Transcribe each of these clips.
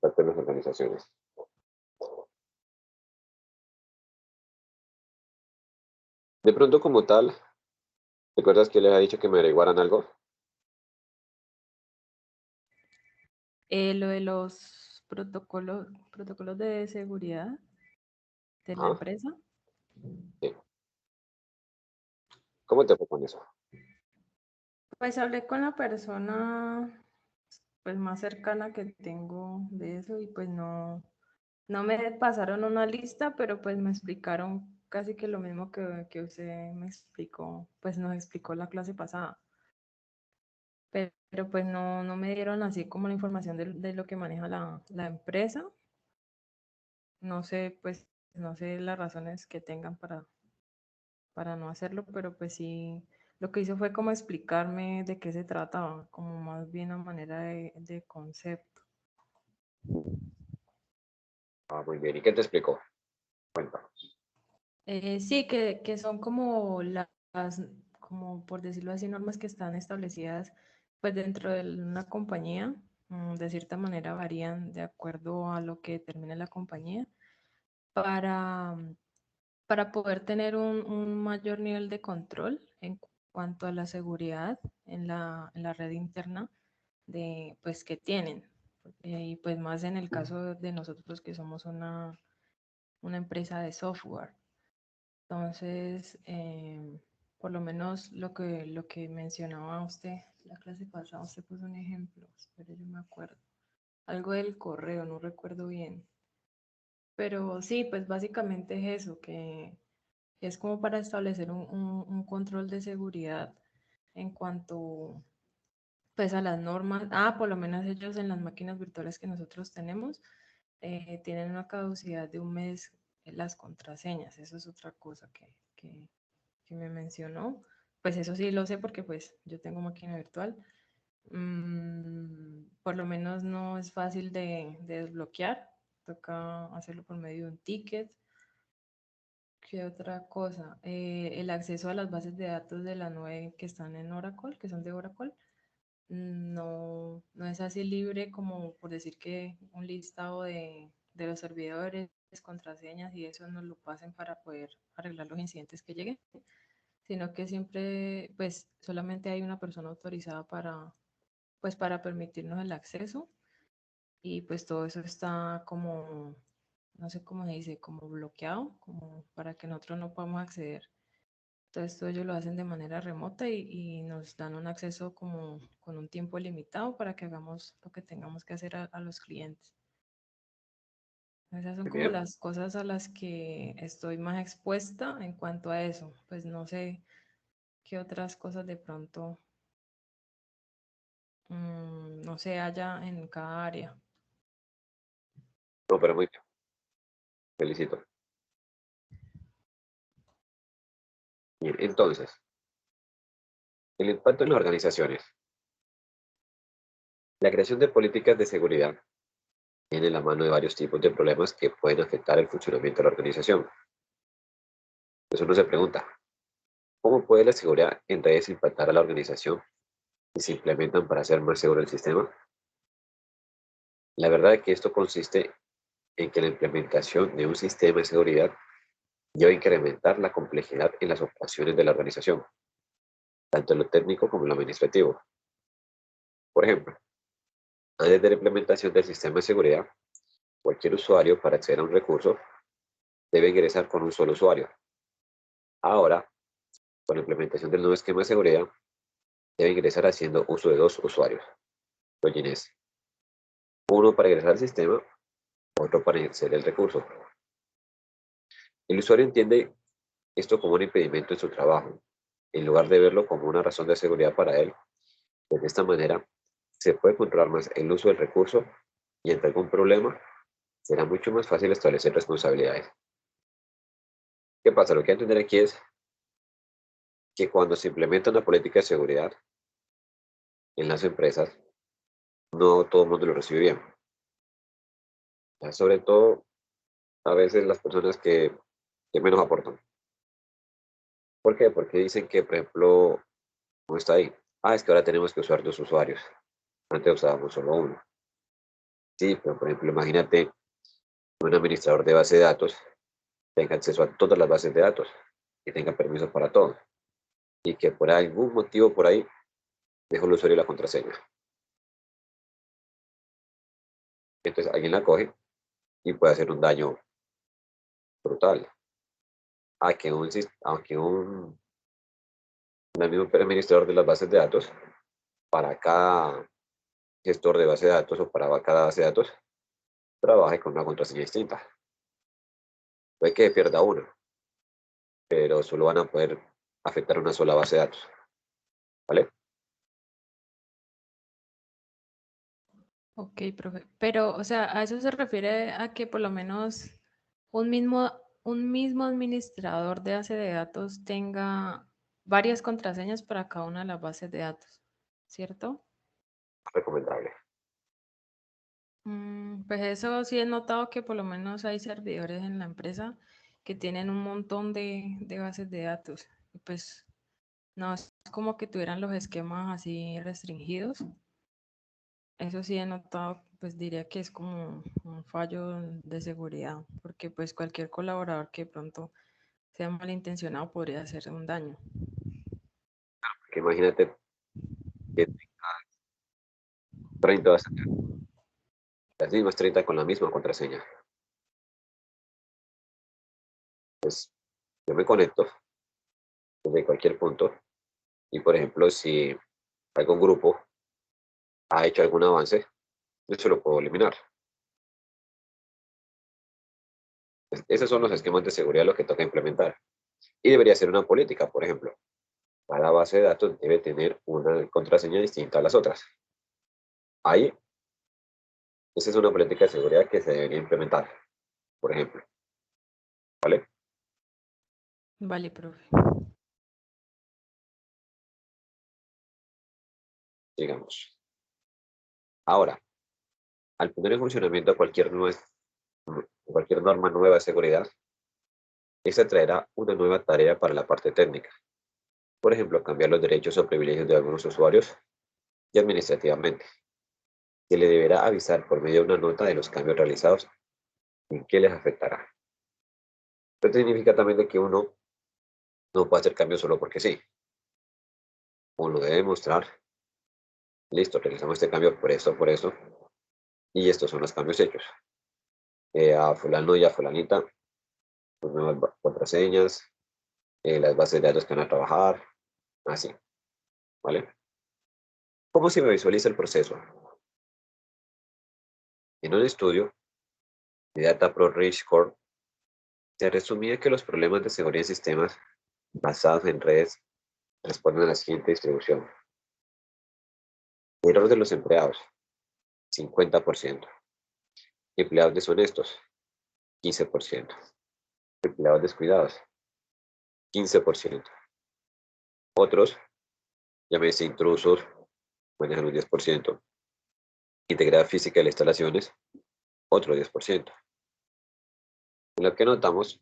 impacto en las organizaciones. De pronto, como tal, ¿recuerdas que les había dicho que me averiguaran algo? Lo de los protocolos de seguridad de la Ajá, empresa. sí. ¿Cómo te fue con eso? Pues hablé con la persona pues más cercana que tengo de eso y pues no me pasaron una lista, pero pues me explicaron casi que lo mismo que usted me explicó, pues nos explicó la clase pasada. Pero pues no me dieron así como la información de lo que maneja la empresa. No sé, pues no sé las razones que tengan para no hacerlo, pero pues sí, lo que hizo fue como explicarme de qué se trataba, como más bien a manera de concepto. Ah, muy bien. ¿Y qué te explicó? Cuenta. Sí, que son como como por decirlo así, normas que están establecidas pues dentro de una compañía, de cierta manera varían de acuerdo a lo que determine la compañía, para, para poder tener un mayor nivel de control en cuanto a la seguridad en la red interna de, pues, que tienen. Y pues más en el caso de nosotros que somos una empresa de software. Entonces, por lo menos lo que mencionaba usted, la clase pasada, usted puso un ejemplo, pero yo me acuerdo. Algo del correo, no recuerdo bien. Pero sí, pues básicamente es eso, que es como para establecer un control de seguridad en cuanto pues a las normas. Ah, por lo menos ellos en las máquinas virtuales que nosotros tenemos tienen una caducidad de un mes las contraseñas. Eso es otra cosa que me mencionó. Pues eso sí lo sé porque pues yo tengo máquina virtual. Por lo menos no es fácil de desbloquear. Toca hacerlo por medio de un ticket. ¿Qué otra cosa? El acceso a las bases de datos de la nube que están en Oracle, que son de Oracle, no es así libre como por decir que un listado de los servidores, contraseñas y eso nos lo pasen para poder arreglar los incidentes que lleguen, sino que siempre, pues solamente hay una persona autorizada pues, para permitirnos el acceso y pues todo eso está como, no sé cómo se dice, como bloqueado, como para que nosotros no podamos acceder. Entonces, todo ellos lo hacen de manera remota y nos dan un acceso como con un tiempo limitado para que hagamos lo que tengamos que hacer a los clientes. Esas son Muy como bien. las cosas a las que estoy más expuesta en cuanto a eso. Pues no sé qué otras cosas de pronto, no sé, haya en cada área. No, pero muy bien. Felicito. Bien, entonces, el impacto en las organizaciones. La creación de políticas de seguridad tiene la mano de varios tipos de problemas que pueden afectar el funcionamiento de la organización. Entonces uno se pregunta, ¿cómo puede la seguridad en redes impactar a la organización si se implementan para hacer más seguro el sistema? La verdad es que esto consiste en que la implementación de un sistema de seguridad lleva a incrementar la complejidad en las operaciones de la organización, tanto en lo técnico como en lo administrativo. Por ejemplo, antes de la implementación del sistema de seguridad, cualquier usuario para acceder a un recurso debe ingresar con un solo usuario. Ahora, con la implementación del nuevo esquema de seguridad, debe ingresar haciendo uso de dos usuarios, logins, uno para ingresar al sistema, otro para acceder al recurso. El usuario entiende esto como un impedimento en su trabajo, en lugar de verlo como una razón de seguridad para él. Pues de esta manera, se puede controlar más el uso del recurso y ante algún problema, será mucho más fácil establecer responsabilidades. ¿Qué pasa? Lo que hay que entender aquí es que cuando se implementa una política de seguridad en las empresas, no todo el mundo lo recibe bien. Sobre todo, a veces las personas que menos aportan. ¿Por qué? Porque dicen que, por ejemplo, ¿cómo está ahí? Ah, es que ahora tenemos que usar dos usuarios. Antes usábamos solo uno. Sí, pero por ejemplo, imagínate que un administrador de base de datos tenga acceso a todas las bases de datos y tenga permiso para todo. Y que por algún motivo por ahí dejó el usuario la contraseña. Entonces alguien la coge y puede hacer un daño brutal. El mismo administrador de las bases de datos, para cada gestor de base de datos o para cada base de datos, trabaje con una contraseña distinta. Puede que pierda una, pero solo van a poder afectar una sola base de datos. ¿Vale? Ok, profe. Pero, o sea, a eso se refiere a que por lo menos un mismo, un mismo administrador de base de datos tenga varias contraseñas para cada una de las bases de datos, ¿cierto? Recomendable. Pues eso sí he notado que por lo menos hay servidores en la empresa que tienen un montón de bases de datos. Y pues no es como que tuvieran los esquemas así restringidos. Eso sí he notado, pues diría que es como un fallo de seguridad, porque pues cualquier colaborador que de pronto sea malintencionado podría hacer un daño. Que imagínate que tenga 30 bases de datos, las mismas 30 con la misma contraseña. Pues yo me conecto desde cualquier punto y, por ejemplo, si algún grupo ha hecho algún avance, yo se lo puedo eliminar. Esos son los esquemas de seguridad lo que toca implementar. Y debería ser una política, por ejemplo. Cada base de datos debe tener una contraseña distinta a las otras. Ahí, esa es una política de seguridad que se debería implementar, por ejemplo. ¿Vale? Vale, profe. Digamos. Ahora, al poner en funcionamiento cualquier norma nueva de seguridad, esta traerá una nueva tarea para la parte técnica. Por ejemplo, cambiar los derechos o privilegios de algunos usuarios y administrativamente. Se le deberá avisar por medio de una nota de los cambios realizados y en qué les afectará. Esto significa también de que uno no puede hacer cambios solo porque sí. Uno debe mostrar, listo, realizamos este cambio por esto, y estos son los cambios hechos. A fulano y a fulanita, pues, nuevas contraseñas, las bases de datos que van a trabajar, así, ¿vale? ¿Cómo se visualiza el proceso? En un estudio de Data Pro Reach Corp, se resumía que los problemas de seguridad en sistemas basados en redes responden a la siguiente distribución. Error de los empleados, 50%. Empleados deshonestos, 15%. Empleados descuidados, 15%. Otros, llámese intrusos, manejan un 10%. Integridad física de las instalaciones, otro 10%. En lo que notamos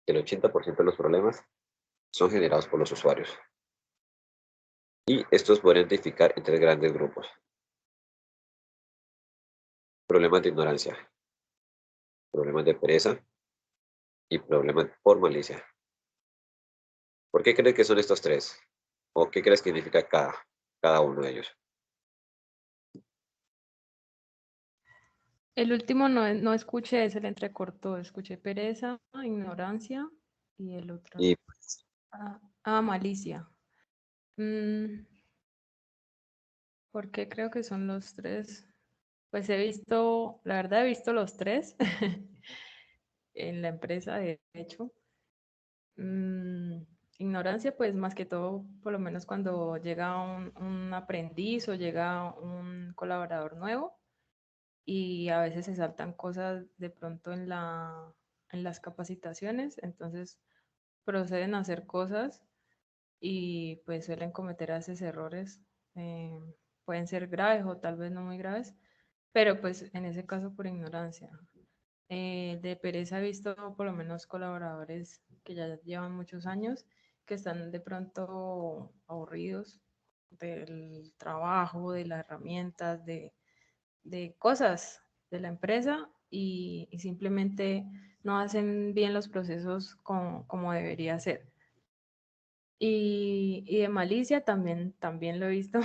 que el 80% de los problemas son generados por los usuarios. Y estos pueden identificar en tres grandes grupos. Problemas de ignorancia, problemas de pereza y problemas por malicia. ¿Por qué crees que son estos tres? ¿O qué crees que significa cada uno de ellos? El último no escuché, se le entrecortó. Escuché pereza, ignorancia y el otro. Y Malicia. Mm, ¿Por qué creo que son los tres? Pues he visto, la verdad he visto los tres en la empresa, de hecho. Mm, Ignorancia, pues más que todo, por lo menos cuando llega un aprendiz o llega un colaborador nuevo y a veces se saltan cosas de pronto en las capacitaciones, entonces proceden a hacer cosas y pues suelen cometer a veces errores. eh, Pueden ser graves o tal vez no muy graves, pero pues en ese caso por ignorancia. De pereza he visto por lo menos colaboradores que ya llevan muchos años que están de pronto aburridos del trabajo, de las herramientas, de cosas. de la empresa y simplemente no hacen bien los procesos como debería ser. Y de malicia también lo he visto,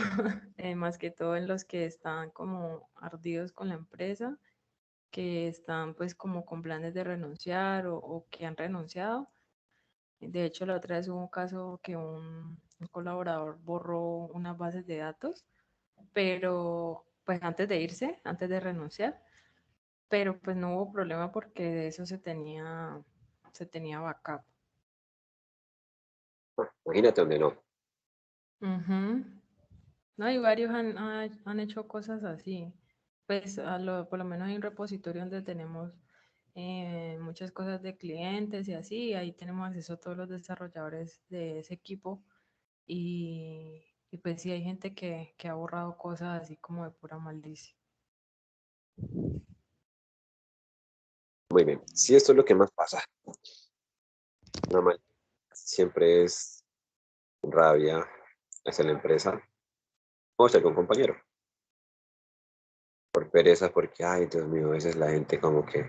más que todo en los que están como ardidos con la empresa, que están pues como con planes de renunciar o que han renunciado. De hecho, la otra vez hubo un caso que un colaborador borró unas bases de datos, pero pues antes de irse, antes de renunciar, pero pues no hubo problema porque de eso se tenía backup. Imagínate donde no. Ujú. No, y varios han hecho cosas así. Pues por lo menos hay un repositorio donde tenemos muchas cosas de clientes y así, y ahí tenemos acceso a todos los desarrolladores de ese equipo y pues sí hay gente que ha borrado cosas así como de pura malicia. Muy bien. Si esto es lo que más pasa, una mal siempre es rabia hacia la empresa o hacia algún compañero. Por pereza, porque, ay, Dios mío, a veces la gente como que,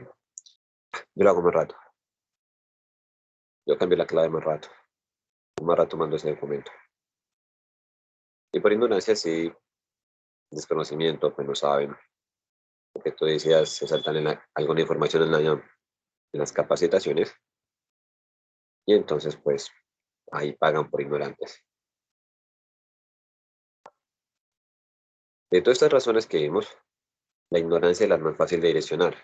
yo lo hago más rato, yo cambio la clave más rato mando ese documento. Y por ignorancia, sí, desconocimiento, pues no saben, porque tú decías, se saltan alguna información en las capacitaciones y entonces, pues, ahí pagan por ignorantes. De todas estas razones que vimos, la ignorancia es la más fácil de direccionar.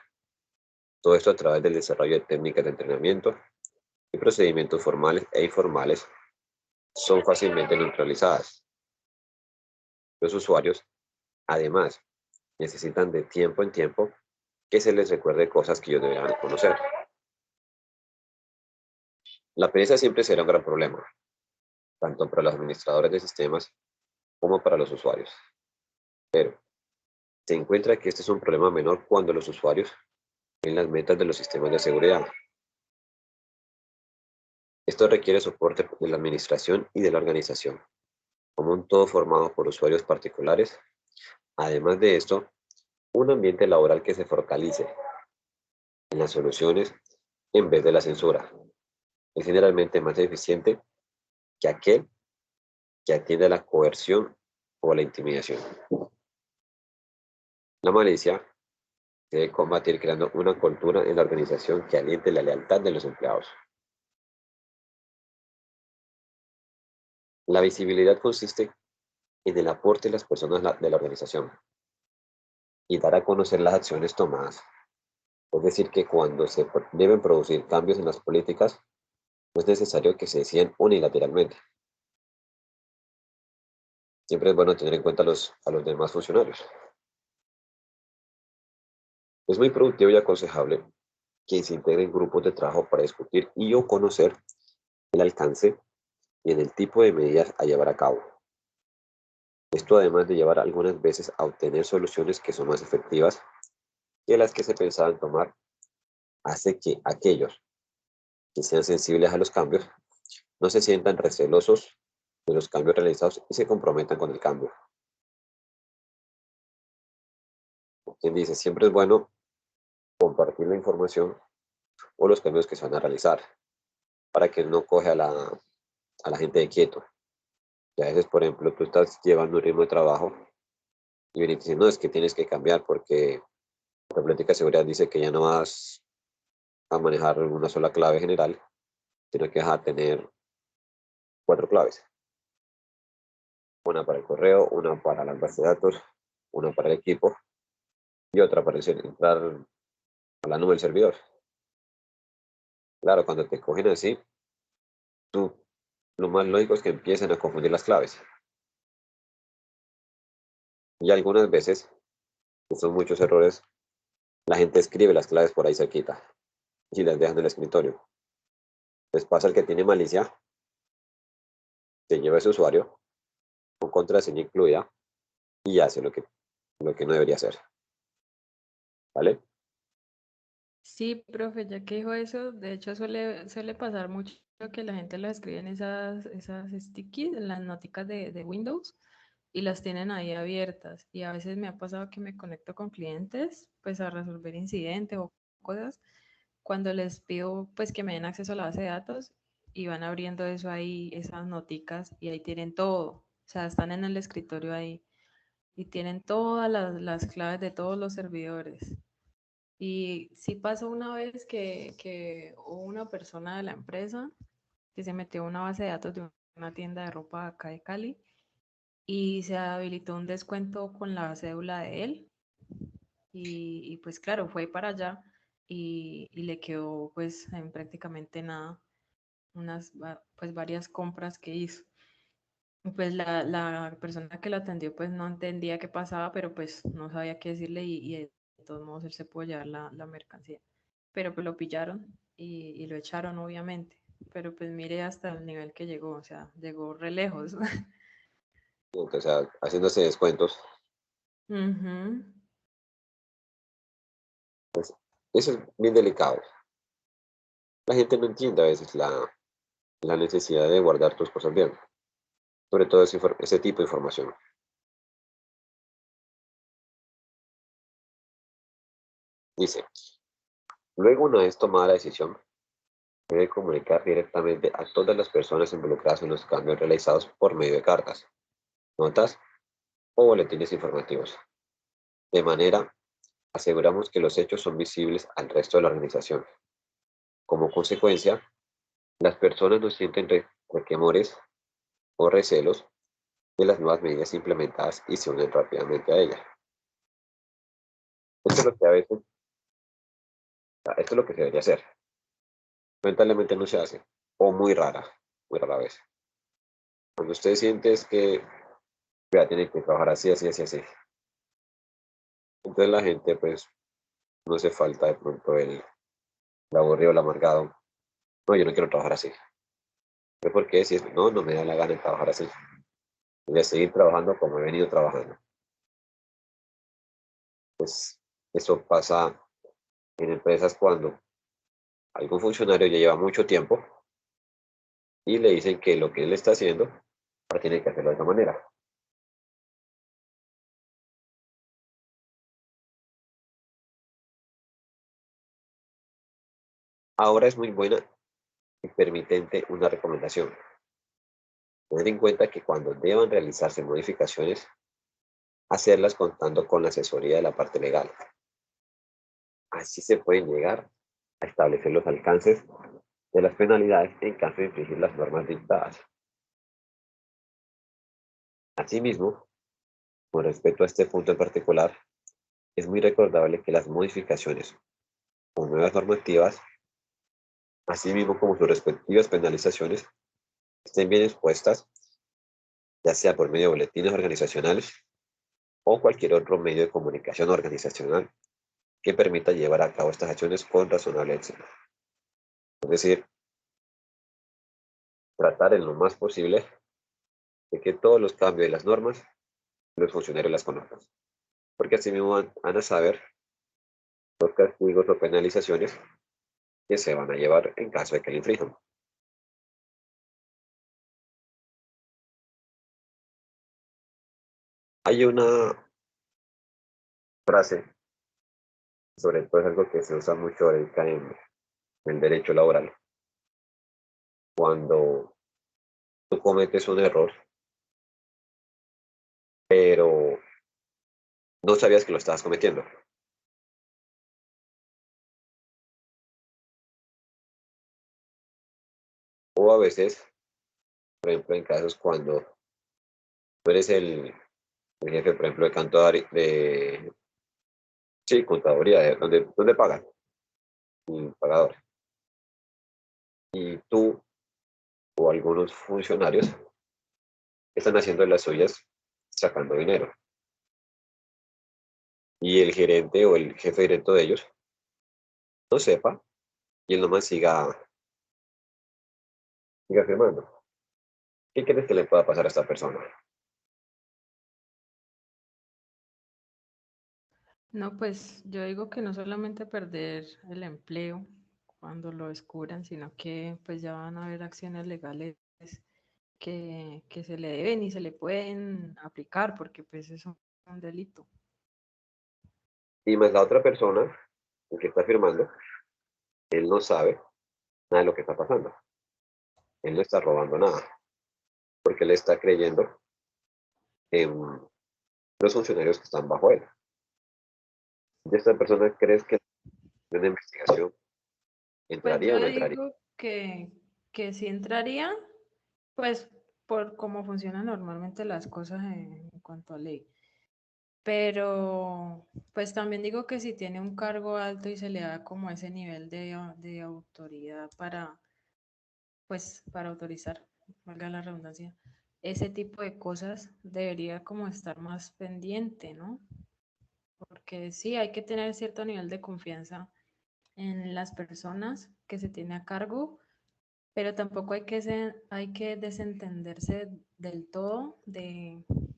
Todo esto a través del desarrollo de técnicas de entrenamiento y procedimientos formales e informales son fácilmente neutralizadas. Los usuarios, además, necesitan de tiempo en tiempo que se les recuerde cosas que ellos deberán conocer. La pereza siempre será un gran problema, tanto para los administradores de sistemas como para los usuarios. Pero se encuentra que este es un problema menor cuando los usuarios ven las metas de los sistemas de seguridad. Esto requiere soporte de la administración y de la organización, como un todo formado por usuarios particulares. Además de esto, un ambiente laboral que se focalice en las soluciones en vez de la censura. Es generalmente más eficiente que aquel que atiende a la coerción o a la intimidación. La malicia se debe combatir creando una cultura en la organización que aliente la lealtad de los empleados. La visibilidad consiste en el aporte de las personas de la organización y dar a conocer las acciones tomadas. Es decir, que cuando deben producir cambios en las políticas, no es necesario que se decidan unilateralmente. Siempre es bueno tener en cuenta a los demás funcionarios. Es muy productivo y aconsejable que se integren grupos de trabajo para discutir y o conocer el alcance y en el tipo de medidas a llevar a cabo. Esto además de llevar algunas veces a obtener soluciones que son más efectivas que las que se pensaban tomar, hace que aquellos que sean sensibles a los cambios no se sientan recelosos de los cambios realizados y se comprometan con el cambio. Quien dice, siempre es bueno compartir la información o los cambios que se van a realizar para que no coge a la gente de quieto. Y a veces, por ejemplo, tú estás llevando un ritmo de trabajo y viene y te dicen, no, es que tienes que cambiar porque la política de seguridad dice que ya no vas a manejar una sola clave general, sino que vas a tener 4 claves. Una para el correo, una para las bases de datos, una para el equipo y otra para entrar a la nube del servidor. Claro, cuando te cogen así, tú lo más lógico es que empiecen a confundir las claves. Y algunas veces, que son muchos errores, la gente escribe las claves por ahí cerquita y las dejan en el escritorio. Les pasa el que tiene malicia, se lleva ese usuario con contraseña incluida y hace lo que no debería hacer. ¿Vale? Sí, profe, ya que dijo eso, de hecho suele pasar mucho que la gente lo escribe en esas stickies, en las noticas de Windows, y las tienen ahí abiertas. Y a veces me ha pasado que me conecto con clientes pues a resolver incidentes o cosas cuando les pido pues que me den acceso a la base de datos y van abriendo eso ahí, esas noticas y ahí tienen todo. O sea, están en el escritorio ahí y tienen todas las claves de todos los servidores. Y sí pasó una vez que hubo una persona de la empresa que se metió a una base de datos de una tienda de ropa acá de Cali y se habilitó un descuento con la cédula de él y pues claro, fue para allá y le quedó pues en prácticamente nada, pues varias compras que hizo. Pues la persona que lo atendió pues no entendía qué pasaba, pero pues no sabía qué decirle y de todos modos él se pudo llevar la mercancía. Pero pues lo pillaron y lo echaron obviamente. Pero pues mire hasta el nivel que llegó, o sea, llegó re lejos. O sea, haciéndose descuentos. Ujú. Pues, eso es bien delicado. La gente no entiende a veces la necesidad de guardar tus cosas bien, sobre todo ese tipo de información. Dice, luego una vez tomada la decisión, debe comunicar directamente a todas las personas involucradas en los cambios realizados por medio de cartas, notas o boletines informativos. De manera, aseguramos que los hechos son visibles al resto de la organización. Como consecuencia, las personas no sienten requemores o recelos de las nuevas medidas implementadas y se unen rápidamente a ellas. Esto es lo que a veces, esto es lo que se debería hacer. Lamentablemente no se hace, o muy rara vez. Cuando usted siente es que ya tiene que trabajar así, así, así, así. Entonces la gente pues no hace falta de pronto el aburrido, el amargado. No, yo no quiero trabajar así. ¿Pero por qué? Si es, no, no me da la gana de trabajar así. Voy a seguir trabajando como he venido trabajando. Pues eso pasa en empresas cuando algún funcionario ya lleva mucho tiempo y le dicen que lo que él está haciendo, ahora tiene que hacerlo de esa manera. Ahora es muy buena y permitente una recomendación. Tener en cuenta que cuando deban realizarse modificaciones, hacerlas contando con la asesoría de la parte legal. Así se pueden llegar a establecer los alcances de las penalidades en caso de infringir las normas dictadas. Asimismo, con respecto a este punto en particular, es muy recordable que las modificaciones o nuevas normativas, asimismo como sus respectivas penalizaciones, estén bien expuestas, ya sea por medio de boletines organizacionales o cualquier otro medio de comunicación organizacional que permita llevar a cabo estas acciones con razonable éxito. Es decir, tratar en lo más posible de que todos los cambios de las normas los funcionarios las conozcan, porque así mismo van a saber los castigos o penalizaciones que se van a llevar en caso de que le infrinjan. Hay una frase, sobre todo es algo que se usa mucho ahorita en el derecho laboral, cuando tú cometes un error, pero no sabías que lo estabas cometiendo. O a veces, por ejemplo, en casos cuando tú eres el jefe, por ejemplo, de sí, contaduría, donde pagan, el pagador. Y tú o algunos funcionarios están haciendo las suyas sacando dinero. Y el gerente o el jefe directo de ellos no sepa y él nomás siga firmando. ¿Qué crees que le pueda pasar a esta persona? No, pues yo digo que no solamente perder el empleo cuando lo descubran, sino que pues ya van a haber acciones legales que se le deben y se le pueden aplicar, porque pues es un delito. Y más la otra persona, el que está firmando, él no sabe nada de lo que está pasando. Él no está robando nada, porque él está creyendo en los funcionarios que están bajo él. ¿Y esta persona crees que en una investigación Pues entraría o yo no entraría? digo que sí entraría, pues por cómo funcionan normalmente las cosas en cuanto a ley. Pero pues también digo que si tiene un cargo alto y se le da como ese nivel de autoridad pues para autorizar, valga la redundancia, ese tipo de cosas debería como estar más pendiente, ¿no? Porque sí, hay que tener cierto nivel de confianza en las personas que se tiene a cargo, pero tampoco hay que desentenderse del todo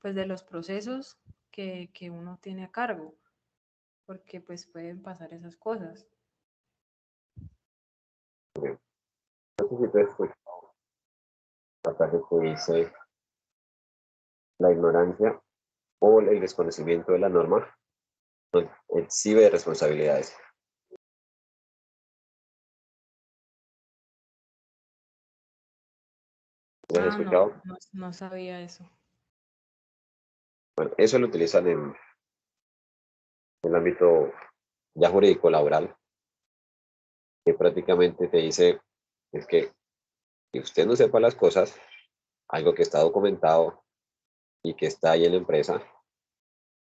pues, de los procesos que uno tiene a cargo, porque pues pueden pasar esas cosas. No sé si tú escuchas la frase que dice la ignorancia o el desconocimiento de la norma no exhibe responsabilidades. ¿Lo has Ah, no, escuchado? no, no sabía eso. Bueno, eso lo utilizan en el ámbito ya jurídico laboral, que prácticamente te dice es que usted no sepa las cosas, algo que está documentado y que está ahí en la empresa,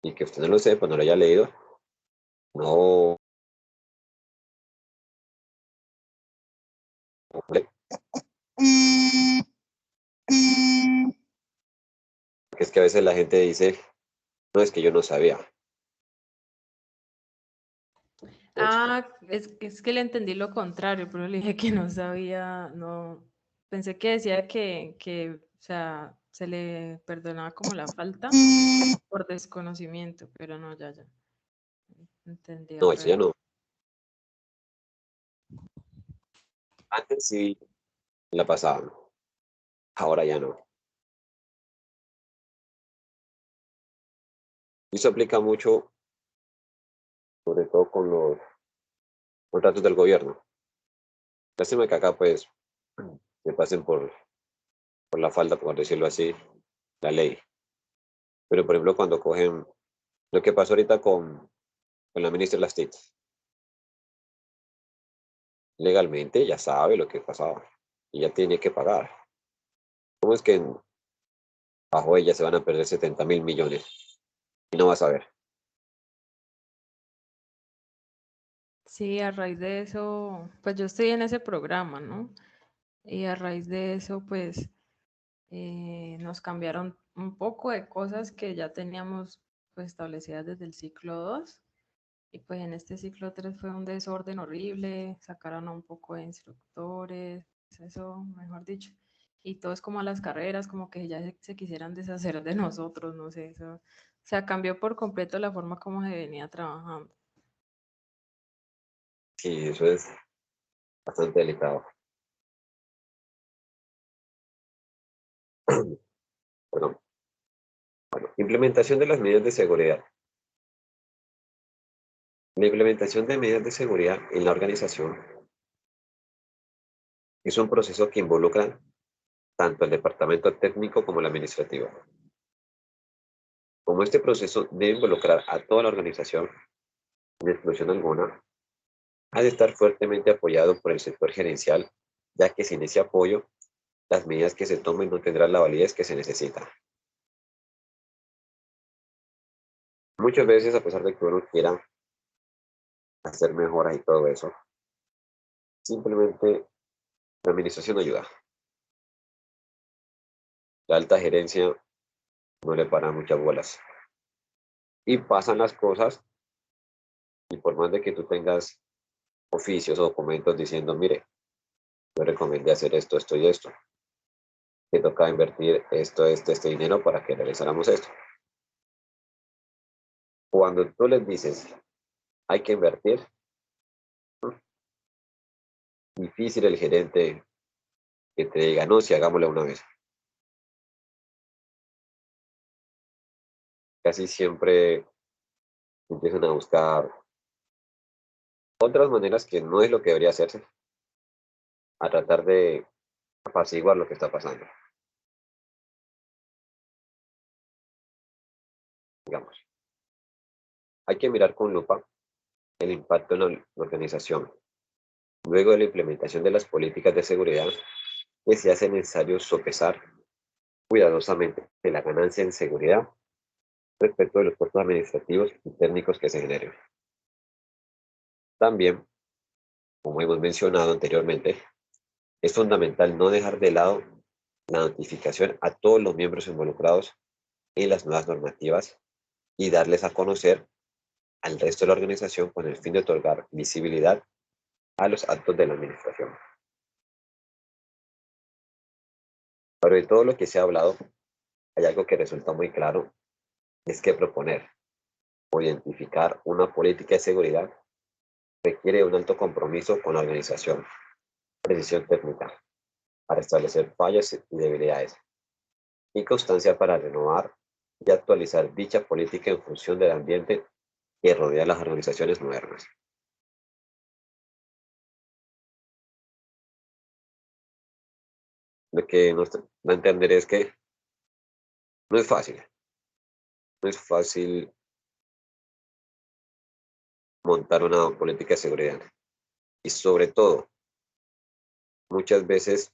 y que usted no lo sepa, no lo haya leído, no, es que a veces la gente dice, no, es que yo no sabía. Ah, es que le entendí lo contrario, pero le dije que no sabía, no, pensé que decía o sea, se le perdonaba como la falta por desconocimiento, pero no, ya, entendí No, al eso ya revés. no. Antes sí la pasaban, ahora ya no. Y eso aplica mucho, sobre todo con los contratos del gobierno. Lástima que acá pues se pasen por la falda, por decirlo así, la ley. Pero por ejemplo cuando cogen lo que pasó ahorita con la ministra de las TIC, legalmente ya sabe lo que pasaba y ya tiene que pagar. ¿Cómo es que bajo ella se van a perder 70.000 millones y no vas a ver? Sí, a raíz de eso, pues yo estoy en ese programa, ¿no? Y a raíz de eso, pues nos cambiaron un poco de cosas que ya teníamos pues establecidas desde el ciclo 2. Y pues en este ciclo 3 fue un desorden horrible, sacaron a un poco de instructores, eso, mejor dicho. Y todos como a las carreras, como que ya se quisieran deshacer de nosotros, no sé, eso. O sea, cambió por completo la forma como se venía trabajando. Y eso es bastante delicado. Perdón. Implementación de las medidas de seguridad. La implementación de medidas de seguridad en la organización es un proceso que involucra tanto el departamento técnico como el administrativo. Como este proceso debe involucrar a toda la organización, sin exclusión alguna, ha de estar fuertemente apoyado por el sector gerencial, ya que sin ese apoyo, las medidas que se tomen no tendrán la validez que se necesita. Muchas veces, a pesar de que uno quiera hacer mejoras y todo eso, simplemente la administración no ayuda. La alta gerencia no le para muchas bolas. Y pasan las cosas, y por más de que tú tengas oficios o documentos diciendo, mire, yo recomendé hacer esto, esto y esto, que toca invertir esto, este dinero para que realizáramos esto. Cuando tú les dices, hay que invertir, difícil el gerente que te diga, no, si hagámoslo una vez. casi siempre empiezan a buscar otras maneras que no es lo que debería hacerse, a tratar de apaciguar lo que está pasando, digamos. Hay que mirar con lupa el impacto en la organización. Luego de la implementación de las políticas de seguridad, que se hace necesario sopesar cuidadosamente la ganancia en seguridad respecto de los costos administrativos y técnicos que se generen. También, como hemos mencionado anteriormente, es fundamental no dejar de lado la notificación a todos los miembros involucrados en las nuevas normativas y darles a conocer al resto de la organización con el fin de otorgar visibilidad a los actos de la administración. Pero de todo lo que se ha hablado, hay algo que resulta muy claro, es que proponer o identificar una política de seguridad requiere un alto compromiso con la organización, precisión técnica para establecer fallas y debilidades, y constancia para renovar y actualizar dicha política en función del ambiente que rodea a las organizaciones modernas. Lo que nos da a entender es que no es fácil, no es fácil montar una política de seguridad. Y sobre todo, muchas veces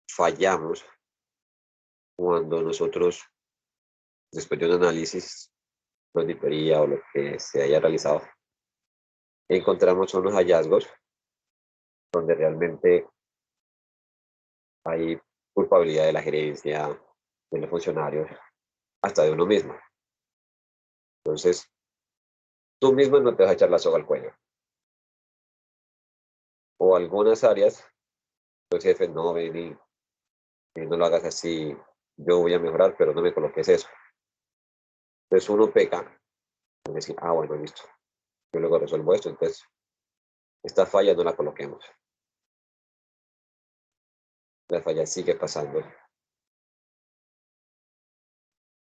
fallamos cuando nosotros, después de un análisis, de auditoría o lo que se haya realizado, encontramos unos hallazgos donde realmente hay culpabilidad de la gerencia, de los funcionarios, hasta de uno mismo. Entonces, tú mismo no te vas a echar la soga al cuello. O algunas áreas, los jefes no ven y no lo hagas así, yo voy a mejorar, pero no me coloques eso. Entonces uno peca en decir, ah, bueno, listo, yo luego resuelvo esto, entonces esta falla no la coloquemos. La falla sigue pasando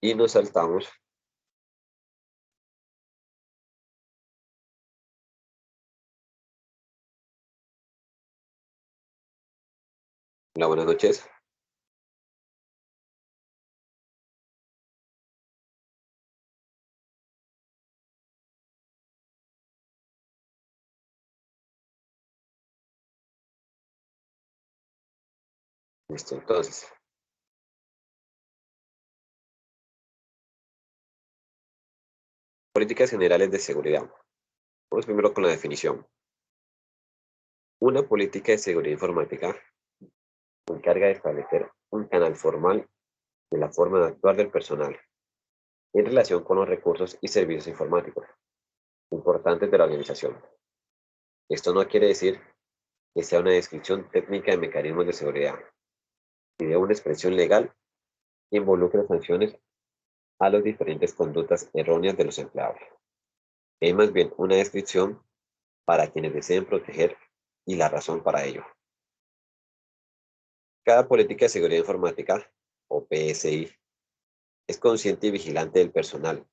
y nos saltamos la buenas noches. Listo, entonces, políticas generales de seguridad. Vamos primero con la definición. Una política de seguridad informática se encarga de establecer un canal formal de la forma de actuar del personal en relación con los recursos y servicios informáticos importantes de la organización. Esto no quiere decir que sea una descripción técnica de mecanismos de seguridad, ni de una expresión legal que involucre sanciones a las diferentes conductas erróneas de los empleados. Es más bien una descripción para quienes deseen proteger y la razón para ello. Cada política de seguridad informática, o PSI, es consciente y vigilante del personal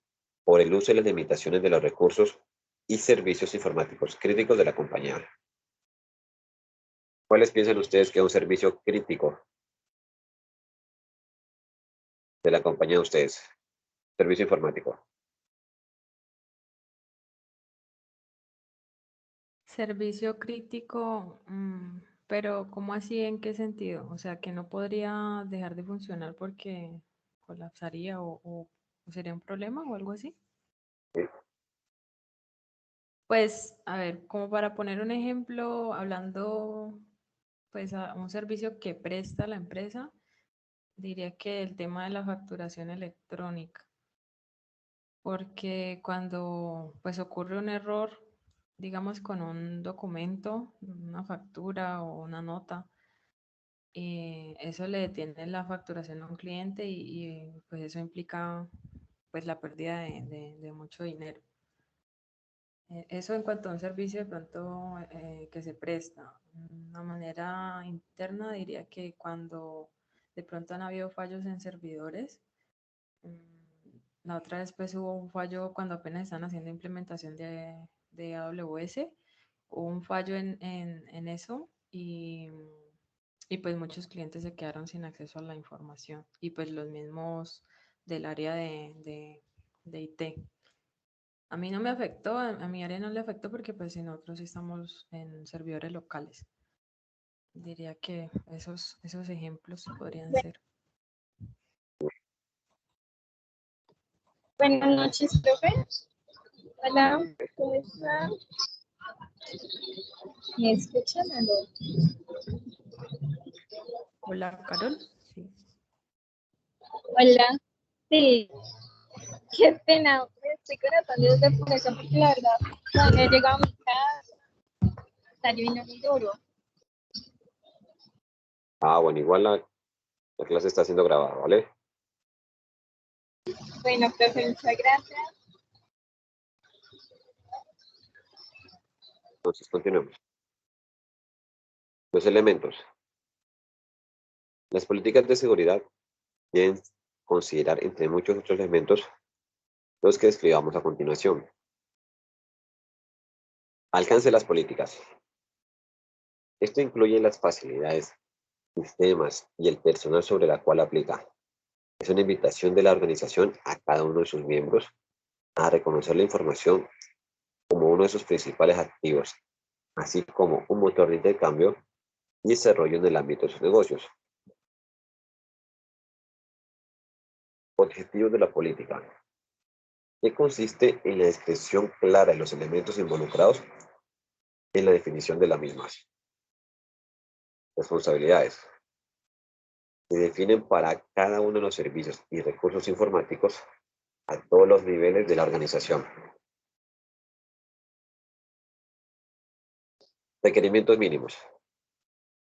por el uso y las limitaciones de los recursos y servicios informáticos críticos de la compañía. ¿Cuáles piensan ustedes que es un servicio crítico de la compañía de ustedes? Servicio informático. Servicio crítico, pero ¿cómo así? ¿En qué sentido? O sea, que no podría dejar de funcionar porque colapsaría o sería un problema o algo así. ¿Sí? Pues, a ver, como para poner un ejemplo, hablando pues a un servicio que presta la empresa, diría que el tema de la facturación electrónica, porque cuando pues ocurre un error, digamos con un documento, una factura o una nota, eso le detiene la facturación a un cliente pues eso implica pues la pérdida de mucho dinero. Eso en cuanto a un servicio de pronto que se presta. Una manera interna diría que cuando de pronto han habido fallos en servidores, La otra vez pues hubo un fallo cuando apenas están haciendo implementación de AWS, hubo un fallo en eso y pues muchos clientes se quedaron sin acceso a la información y pues los mismos del área de IT. A mí no me afectó, a mi área no le afectó porque pues nosotros estamos en servidores locales. Diría que esos ejemplos podrían ser. Buenas noches, profe. Hola, ¿cómo está? ¿Me escuchan? ¿Aló? Hola, Carol. Sí. Hola. Sí, qué pena. Me estoy tratando de por eso, porque la verdad, cuando he llegado a mi casa, está lloviendo muy duro. Ah, bueno, igual la clase está siendo grabada, ¿vale? Bueno, profe, muchas gracias. Entonces, continuemos. Los elementos. Las políticas de seguridad deben considerar, entre muchos otros elementos, los que describamos a continuación. Alcance de las políticas. Esto incluye las facilidades, sistemas y el personal sobre la cual aplica. Es una invitación de la organización a cada uno de sus miembros a reconocer la información como uno de sus principales activos, así como un motor de intercambio y desarrollo en el ámbito de sus negocios. Objetivos de la política, que consiste en la descripción clara de los elementos involucrados en la definición de las mismas. Responsabilidades. Se definen para cada uno de los servicios y recursos informáticos a todos los niveles de la organización. Requerimientos mínimos.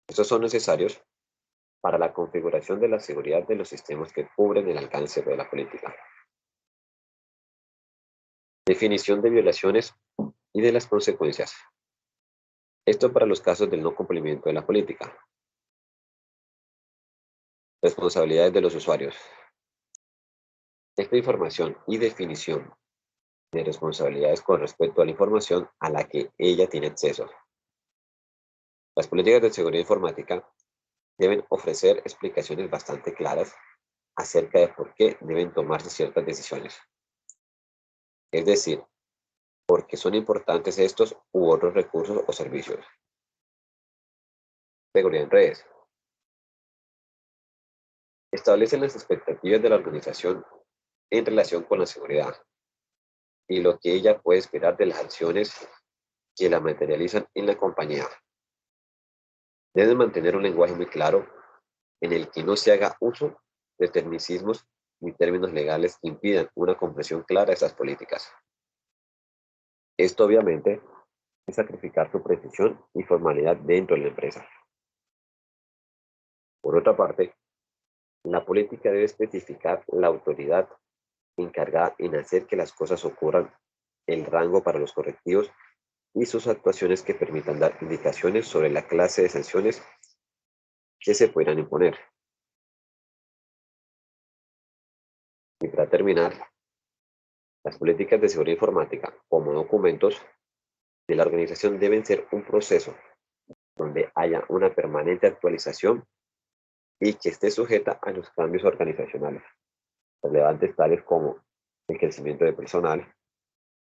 Estos son necesarios para la configuración de la seguridad de los sistemas que cubren el alcance de la política. Definición de violaciones y de las consecuencias. Esto para los casos del no cumplimiento de la política. Responsabilidades de los usuarios. Esta información y definición de responsabilidades con respecto a la información a la que ella tiene acceso. Las políticas de seguridad informática deben ofrecer explicaciones bastante claras acerca de por qué deben tomarse ciertas decisiones. Es decir, por qué son importantes estos u otros recursos o servicios. Seguridad en redes. Establecen las expectativas de la organización en relación con la seguridad y lo que ella puede esperar de las acciones que la materializan en la compañía. Deben mantener un lenguaje muy claro en el que no se haga uso de tecnicismos ni términos legales que impidan una comprensión clara de estas políticas. Esto obviamente es sacrificar su precisión y formalidad dentro de la empresa. Por otra parte, la política debe especificar la autoridad encargada en hacer que las cosas ocurran, el rango para los correctivos y sus actuaciones que permitan dar indicaciones sobre la clase de sanciones que se puedan imponer. Y para terminar, las políticas de seguridad informática como documentos de la organización deben ser un proceso donde haya una permanente actualización y que esté sujeta a los cambios organizacionales relevantes tales como el crecimiento de personal,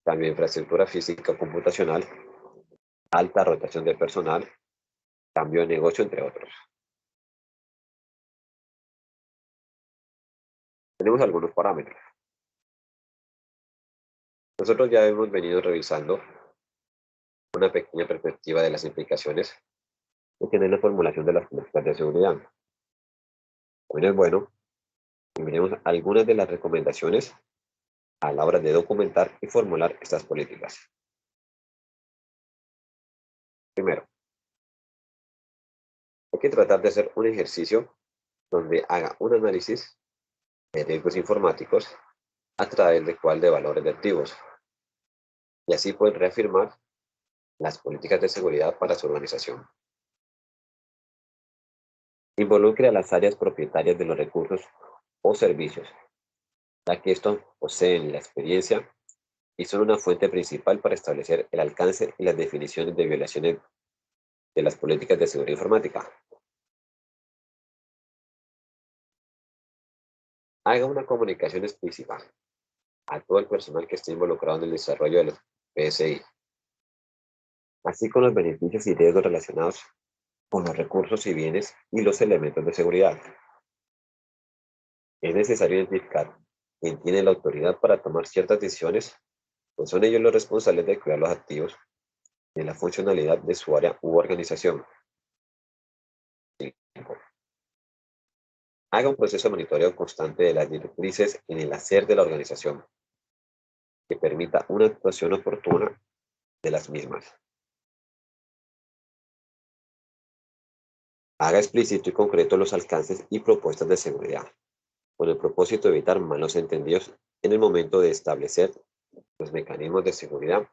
cambio de infraestructura física o computacional, alta rotación de personal, cambio de negocio, entre otros. Tenemos algunos parámetros. Nosotros ya hemos venido revisando una pequeña perspectiva de las implicaciones que tiene la formulación de las políticas de seguridad. También es bueno que miremos algunas de las recomendaciones a la hora de documentar y formular estas políticas. Primero, hay que tratar de hacer un ejercicio donde haga un análisis de riesgos informáticos a través de cuál de valores de activos. Y así poder reafirmar las políticas de seguridad para su organización. Involucre a las áreas propietarias de los recursos o servicios ya que estos poseen la experiencia y son una fuente principal para establecer el alcance y las definiciones de violaciones de las políticas de seguridad informática. Haga una comunicación explícita a todo el personal que esté involucrado en el desarrollo de los PSI, así con los beneficios y riesgos relacionados con los recursos y bienes y los elementos de seguridad. Es necesario identificar quién tiene la autoridad para tomar ciertas decisiones, pues son ellos los responsables de cuidar los activos y de la funcionalidad de su área u organización. Haga un proceso de monitoreo constante de las directrices en el hacer de la organización, que permita una actuación oportuna de las mismas. Haga explícito y concreto los alcances y propuestas de seguridad, con el propósito de evitar malos entendidos en el momento de establecer los mecanismos de seguridad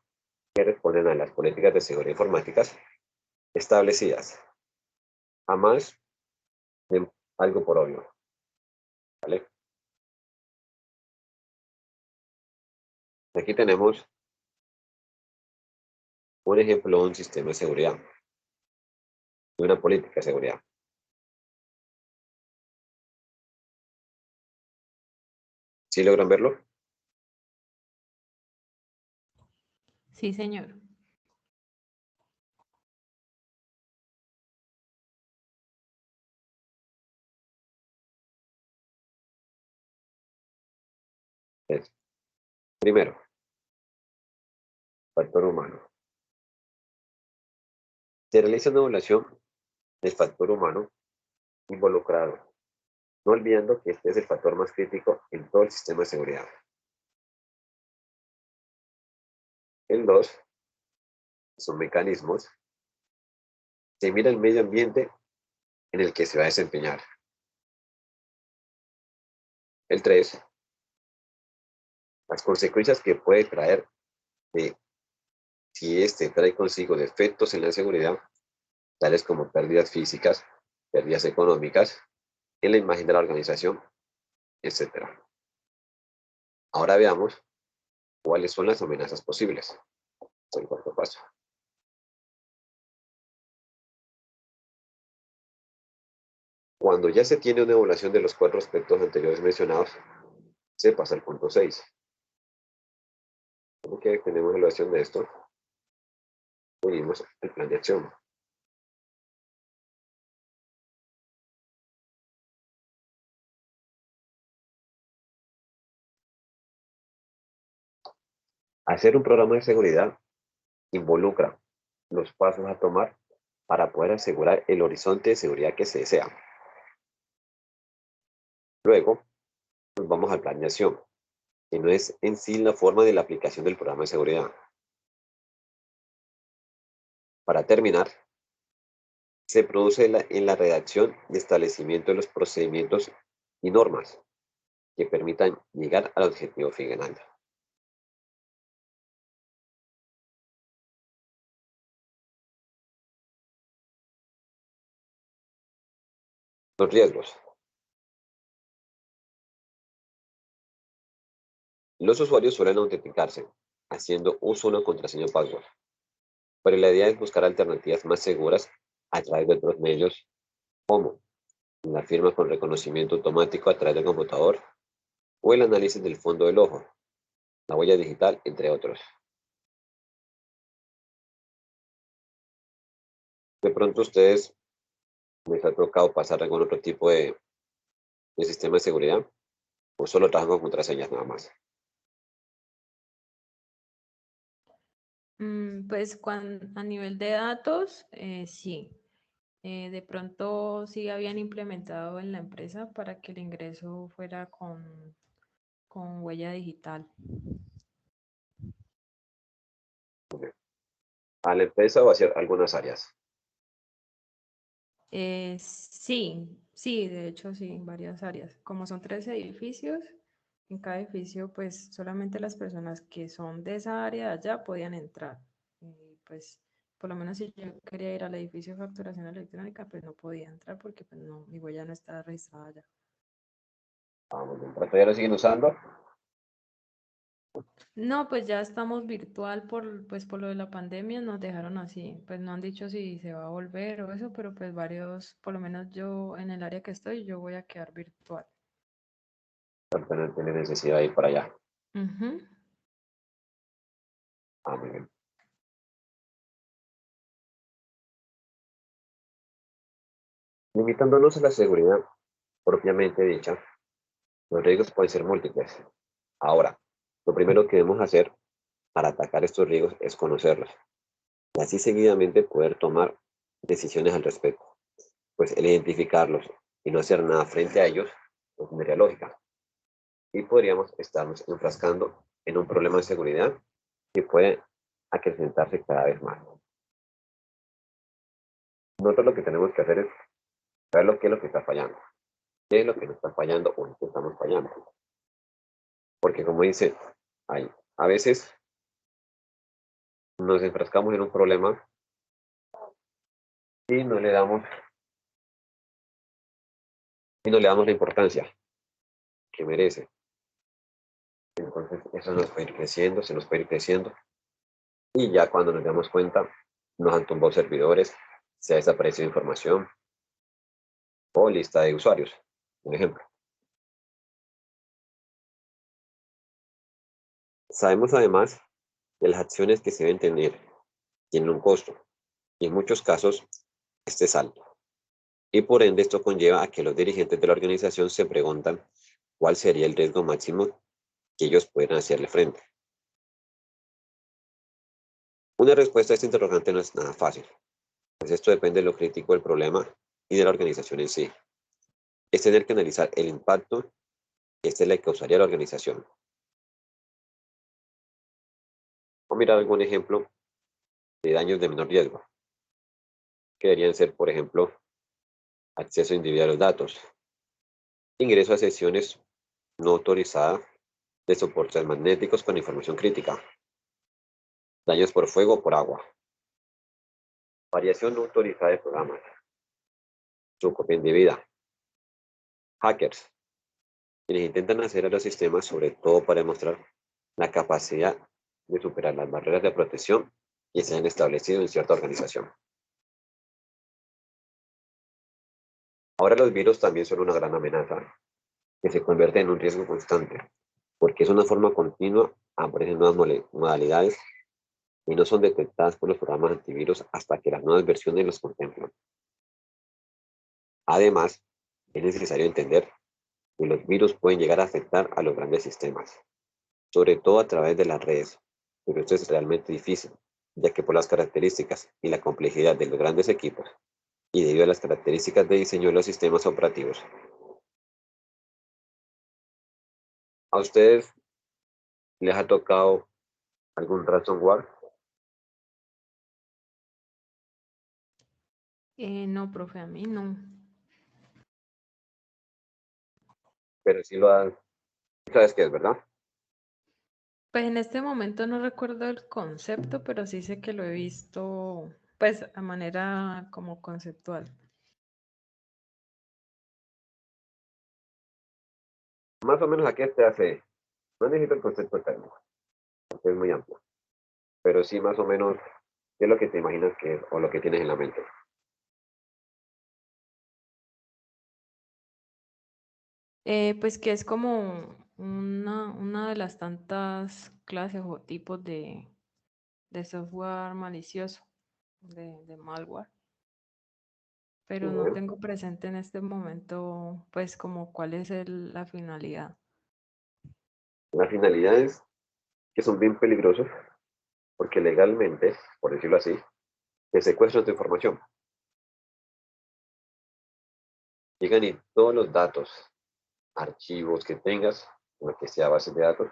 que responden a las políticas de seguridad informáticas establecidas. Jamás den algo por obvio, ¿vale? Aquí tenemos un ejemplo de un sistema de seguridad, de una política de seguridad. ¿Sí logran verlo? Sí, señor. Es, primero, factor humano. Se realiza una evaluación del factor humano involucrado, no olvidando que este es el factor más crítico en todo el sistema de seguridad. El 2 son mecanismos. Se mira el medio ambiente en el que se va a desempeñar. El 3, las consecuencias que puede traer de si este trae consigo defectos en la seguridad, tales como pérdidas físicas, pérdidas económicas, en la imagen de la organización, etc. Ahora veamos cuáles son las amenazas posibles. Es el cuarto paso. Cuando ya se tiene una evaluación de los 4 aspectos anteriores mencionados, se pasa al punto 6. ¿Cómo que tenemos evaluación de esto? Unimos el plan de acción. Hacer un programa de seguridad involucra los pasos a tomar para poder asegurar el horizonte de seguridad que se desea. Luego, nos vamos al plan de acción, que no es en sí la forma de la aplicación del programa de seguridad. Para terminar, se produce en la redacción y establecimiento de los procedimientos y normas que permitan llegar al objetivo final. Los riesgos. Los usuarios suelen autenticarse haciendo uso de una contraseña o password, pero la idea es buscar alternativas más seguras a través de otros medios como la firma con reconocimiento automático a través del computador o el análisis del fondo del ojo, la huella digital, entre otros. De pronto ustedes les ha tocado pasar algún otro tipo de sistema de seguridad o solo trabajan con contraseñas nada más. Pues a nivel de datos, sí. De pronto sí habían implementado en la empresa para que el ingreso fuera con huella digital. A la empresa o hacia algunas áreas. Sí, sí, de hecho sí, en varias áreas. Como son 3 edificios, en cada edificio pues solamente las personas que son de esa área de allá podían entrar. Y pues por lo menos si yo quería ir al edificio de facturación electrónica, pues no podía entrar porque pues no, mi huella no estaba registrada allá. Vamos, ¿pero todavía lo siguen usando? No, pues ya estamos virtual pues por lo de la pandemia, nos dejaron así. Pues no han dicho si se va a volver o eso, pero pues varios, por lo menos yo en el área que estoy, yo voy a quedar virtual. Porque no tiene necesidad de ir para allá. Ujú. Muy bien. Limitándonos a la seguridad propiamente dicha, los riesgos pueden ser múltiples. Ahora, lo primero que debemos hacer para atacar estos riesgos es conocerlos y así seguidamente poder tomar decisiones al respecto. Pues el identificarlos y no hacer nada frente a ellos no tendría lógica y podríamos estarnos enfrascando en un problema de seguridad que puede acrecentarse cada vez más. Nosotros lo que tenemos que hacer es ver lo que es lo que está fallando, qué es lo que nos está fallando o en qué estamos fallando. Porque como dice, a veces nos enfrascamos en un problema y no le damos la importancia que merece. Entonces eso nos puede ir creciendo, se nos puede ir creciendo y ya cuando nos damos cuenta nos han tumbado servidores, se ha desaparecido información o lista de usuarios, un ejemplo. Sabemos además que las acciones que se deben tener tienen un costo y en muchos casos este es alto. Y por ende esto conlleva a que los dirigentes de la organización se preguntan cuál sería el riesgo máximo que ellos pueden hacerle frente. Una respuesta a este interrogante no es nada fácil, pues esto depende de lo crítico del problema y de la organización en sí. Es tener que analizar el impacto que este le causaría a la organización. O mirar algún ejemplo de daños de menor riesgo, que deberían ser, por ejemplo, acceso individual a los datos, ingreso a sesiones no autorizadas de soportes magnéticos con información crítica, daños por fuego o por agua, variación no autorizada de programas, su copia indebida, hackers, quienes intentan acceder a los sistemas sobre todo para demostrar la capacidad de superar las barreras de protección que se han establecido en cierta organización. Ahora los virus también son una gran amenaza que se convierte en un riesgo constante, porque es una forma continua, aparecen nuevas modalidades y no son detectadas por los programas antivirus hasta que las nuevas versiones los contemplan. Además, es necesario entender que los virus pueden llegar a afectar a los grandes sistemas, sobre todo a través de las redes, pero esto es realmente difícil, ya que por las características y la complejidad de los grandes equipos y debido a las características de diseño de los sistemas operativos. ¿A ustedes les ha tocado algún ransomware? No, profe, a mí no. Pero sí lo han, ¿sabes qué es, verdad? Pues en este momento no recuerdo el concepto, pero sí sé que lo he visto, pues a manera como conceptual. Más o menos a qué te hace, no necesito el concepto técnico, porque es muy amplio, pero sí más o menos qué es lo que te imaginas que es o lo que tienes en la mente. Pues que es como una de las tantas clases o tipos de software malicioso, de malware, pero Muy no bien. tengo presente en este momento, pues como cuál es la finalidad. Las finalidades que son bien peligrosos porque legalmente, por decirlo así, te secuestran tu información. Llegan y todos los datos, archivos que tengas, lo que sea base de datos,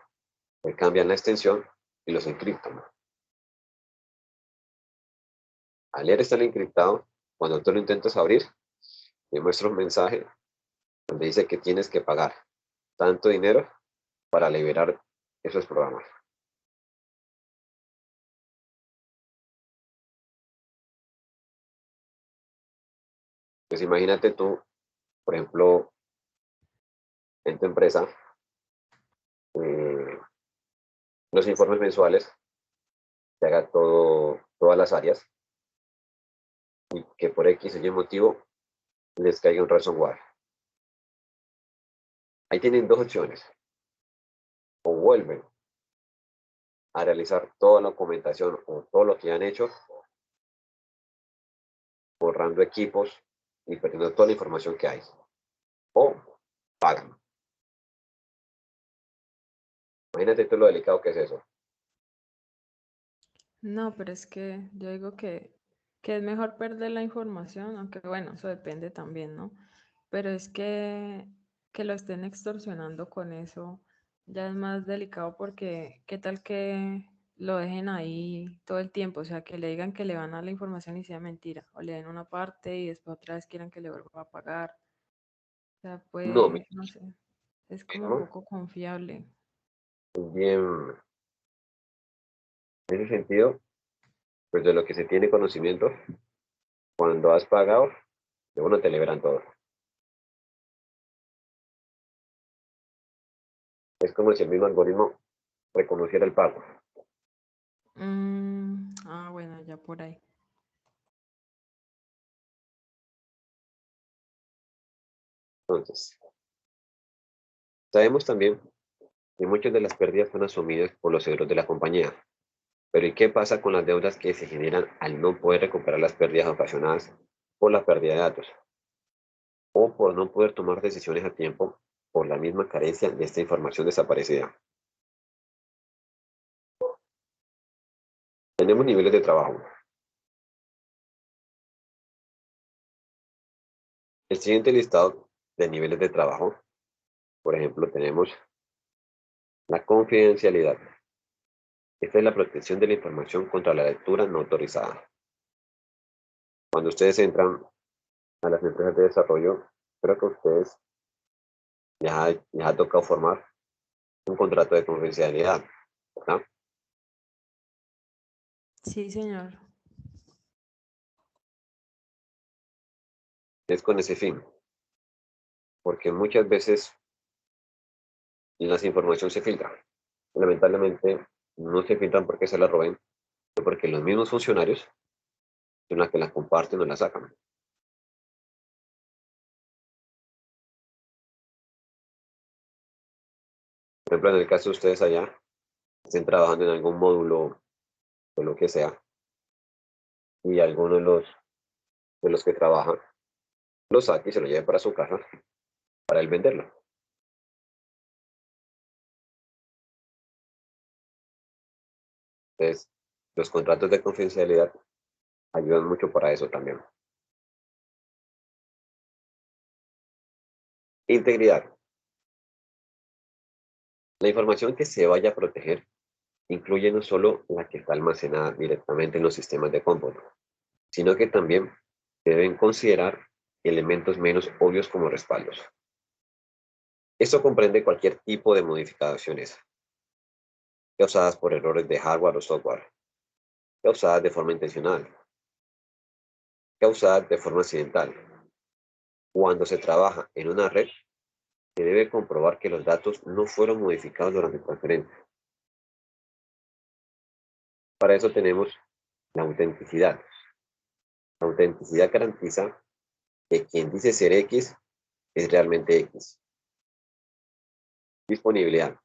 le cambian la extensión y los encriptan. Al leer estar encriptado, cuando tú lo intentas abrir, te muestra un mensaje donde dice que tienes que pagar tanto dinero para liberar esos programas. Pues imagínate tú, por ejemplo, en tu empresa eh, los informes mensuales, que haga todas las áreas y que por X o Y motivo les caiga un ransomware. Ahí tienen dos opciones. O vuelven a realizar toda la documentación o todo lo que han hecho, borrando equipos y perdiendo toda la información que hay. O pagan. Imagínate tú lo delicado que es eso. No, pero es que yo digo que es mejor perder la información, aunque bueno, eso depende también, ¿no? Pero es que lo estén extorsionando con eso ya es más delicado porque qué tal que lo dejen ahí todo el tiempo, o sea, que le digan que le van a dar la información y sea mentira, o le den una parte y después otra vez quieran que le vuelva a pagar. O sea, No, pues, no sé, es como mismo, poco confiable. bien, en ese sentido, pues de lo que se tiene conocimiento, cuando has pagado, de uno te liberan todo. Es como si el mismo algoritmo reconociera el pago. Bueno, ya por ahí. Entonces, sabemos también que muchas de las pérdidas son asumidas por los seguros de la compañía. Pero ¿y qué pasa con las deudas que se generan al no poder recuperar las pérdidas ocasionadas por la pérdida de datos o por no poder tomar decisiones a tiempo por la misma carencia de esta información desaparecida? Tenemos niveles de trabajo. El siguiente listado de niveles de trabajo, por ejemplo, tenemos la confidencialidad. Esta es la protección de la información contra la lectura no autorizada. Cuando ustedes entran a las empresas de desarrollo, creo que a ustedes les ha tocado formar un contrato de confidencialidad, ¿verdad? Sí, señor. Es con ese fin, porque muchas veces las informaciones se filtran. Lamentablemente no se filtran porque se las roben, sino porque los mismos funcionarios son los que las comparten o las sacan. Por ejemplo, en el caso de ustedes allá, estén trabajando en algún módulo o lo que sea, y alguno de los que trabajan lo saque y se lo lleve para su casa para él venderlo. Entonces, los contratos de confidencialidad ayudan mucho para eso también. Integridad. La información que se vaya a proteger incluye no solo la que está almacenada directamente en los sistemas de cómputo, sino que también se deben considerar elementos menos obvios como respaldos. Esto comprende cualquier tipo de modificaciones causadas por errores de hardware o software, causadas de forma intencional, causadas de forma accidental. Cuando se trabaja en una red, se debe comprobar que los datos no fueron modificados durante la transferencia. Para eso tenemos la autenticidad. La autenticidad garantiza que quien dice ser X es realmente X. Disponibilidad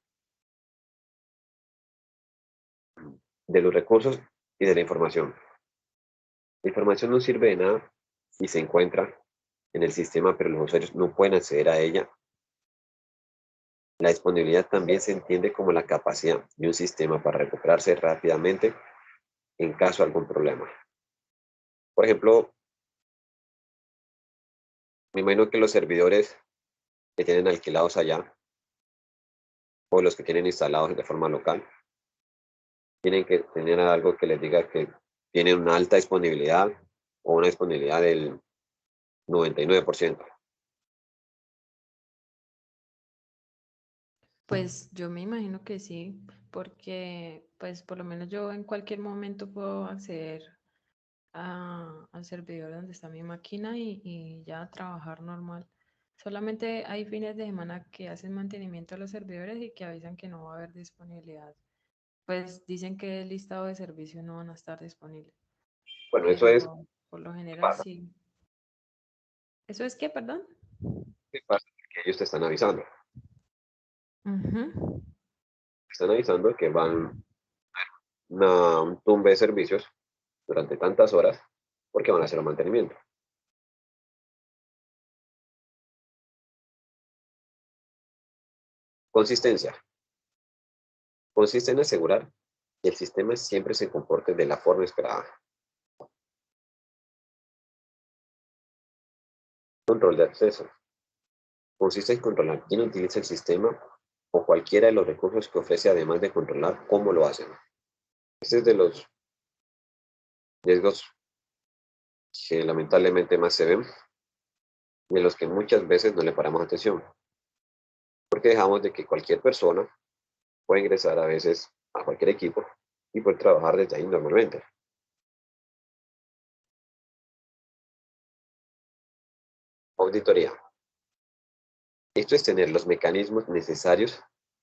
de los recursos y de la información. La información no sirve de nada si se encuentra en el sistema, pero los usuarios no pueden acceder a ella. La disponibilidad también se entiende como la capacidad de un sistema para recuperarse rápidamente en caso de algún problema. Por ejemplo, me imagino que los servidores que tienen alquilados allá o los que tienen instalados de forma local tienen que tener algo que les diga que tienen una alta disponibilidad o una disponibilidad del 99%. Pues yo me imagino que sí, porque pues por lo menos yo en cualquier momento puedo acceder al servidor donde está mi máquina y ya trabajar normal. Solamente hay fines de semana que hacen mantenimiento a los servidores y que avisan que no va a haber disponibilidad. Pues dicen que el listado de servicio no van a estar disponibles, Bueno, eso es, pero por lo ¿qué general pasa? sí. ¿Eso es qué, perdón? ¿Qué pasa? Que ellos te están avisando. Ujú. Te están avisando que van un tumbe de servicios durante tantas horas porque van a hacer un mantenimiento. Consistencia. Consiste en asegurar que el sistema siempre se comporte de la forma esperada. Control de acceso. Consiste en controlar quién utiliza el sistema o cualquiera de los recursos que ofrece, además de controlar cómo lo hacen. Este es de los riesgos que lamentablemente más se ven y en los que muchas veces no le paramos atención, porque dejamos de que cualquier persona pueda ingresar a veces a cualquier equipo y poder trabajar desde ahí normalmente. Auditoría. Esto es tener los mecanismos necesarios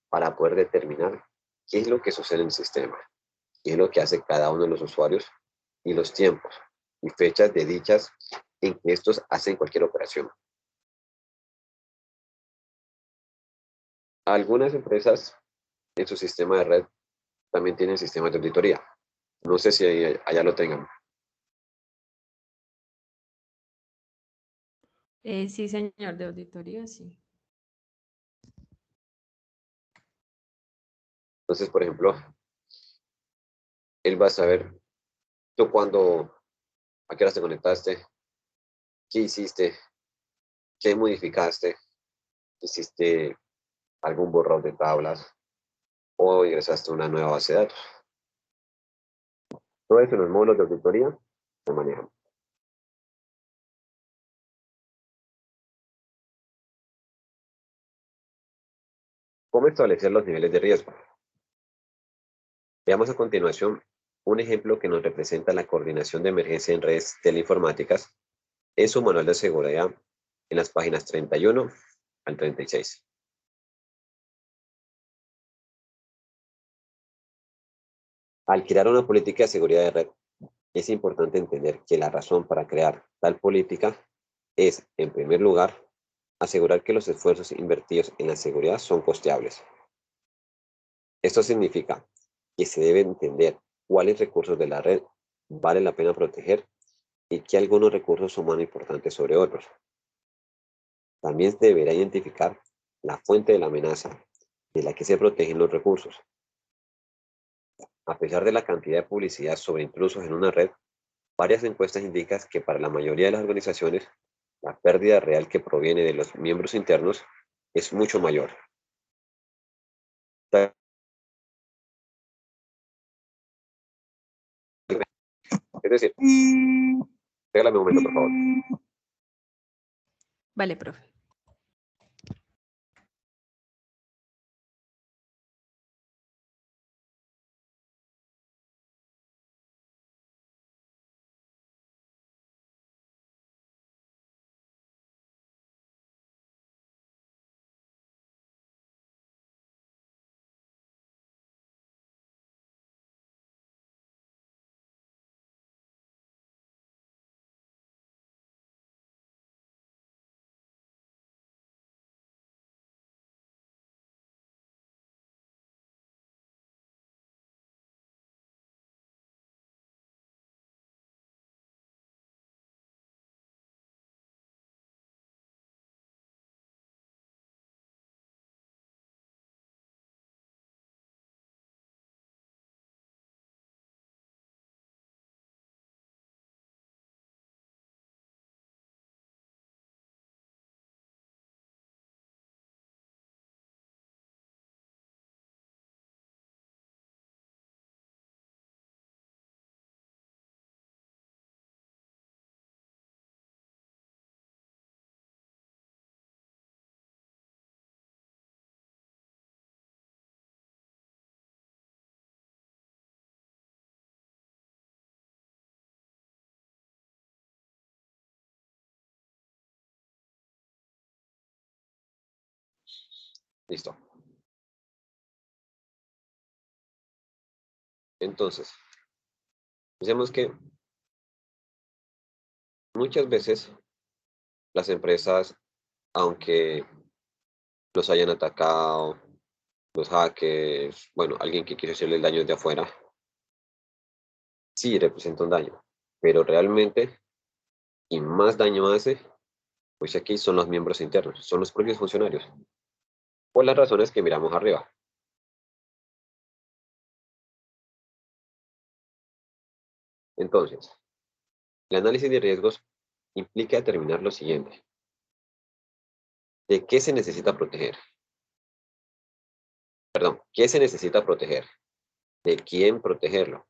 para poder determinar qué es lo que sucede en el sistema, qué es lo que hace cada uno de los usuarios y los tiempos y fechas de dichas en que estos hacen cualquier operación. Algunas empresas en su sistema de red también tienen sistemas de auditoría. No sé si allá lo tengan. Sí, señor, de auditoría, sí. Entonces, por ejemplo, él va a saber tú cuándo, a qué horas te conectaste, qué hiciste, qué modificaste, hiciste algún borrado de tablas o ingresaste a una nueva base de datos. Todo eso en los módulos de auditoría se manejan. ¿Cómo establecer los niveles de riesgo? Veamos a continuación un ejemplo que nos representa la coordinación de emergencia en redes teleinformáticas en su manual de seguridad en las páginas 31 al 36. Al crear una política de seguridad de red, es importante entender que la razón para crear tal política es, en primer lugar, asegurar que los esfuerzos invertidos en la seguridad son costeables. Esto significa que se debe entender cuáles recursos de la red vale la pena proteger y que algunos recursos son más importantes sobre otros. También se deberá identificar la fuente de la amenaza de la que se protegen los recursos. A pesar de la cantidad de publicidad sobre intrusos en una red, varias encuestas indican que para la mayoría de las organizaciones, la pérdida real que proviene de los miembros internos es mucho mayor. Es decir, regálame un momento, por favor. Vale, profe. Listo. Entonces, pensemos que muchas veces las empresas, aunque los hayan atacado, los hackers, bueno, alguien que quiso hacerle el daño de afuera, sí representa un daño, pero realmente, y más daño hace, pues aquí son los miembros internos, son los propios funcionarios, por las razones que miramos arriba. Entonces, el análisis de riesgos implica determinar lo siguiente: ¿de qué se necesita proteger? Perdón, ¿qué se necesita proteger? ¿De quién protegerlo?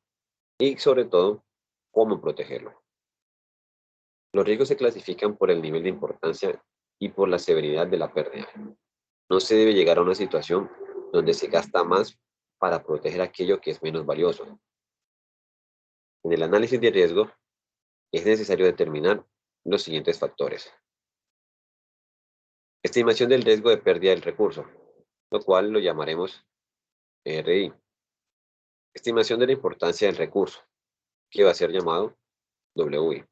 Y sobre todo, ¿cómo protegerlo? Los riesgos se clasifican por el nivel de importancia y por la severidad de la pérdida. No se debe llegar a una situación donde se gasta más para proteger aquello que es menos valioso. En el análisis de riesgo es necesario determinar los siguientes factores. Estimación del riesgo de pérdida del recurso, lo cual lo llamaremos RI. Estimación de la importancia del recurso, que va a ser llamado WI.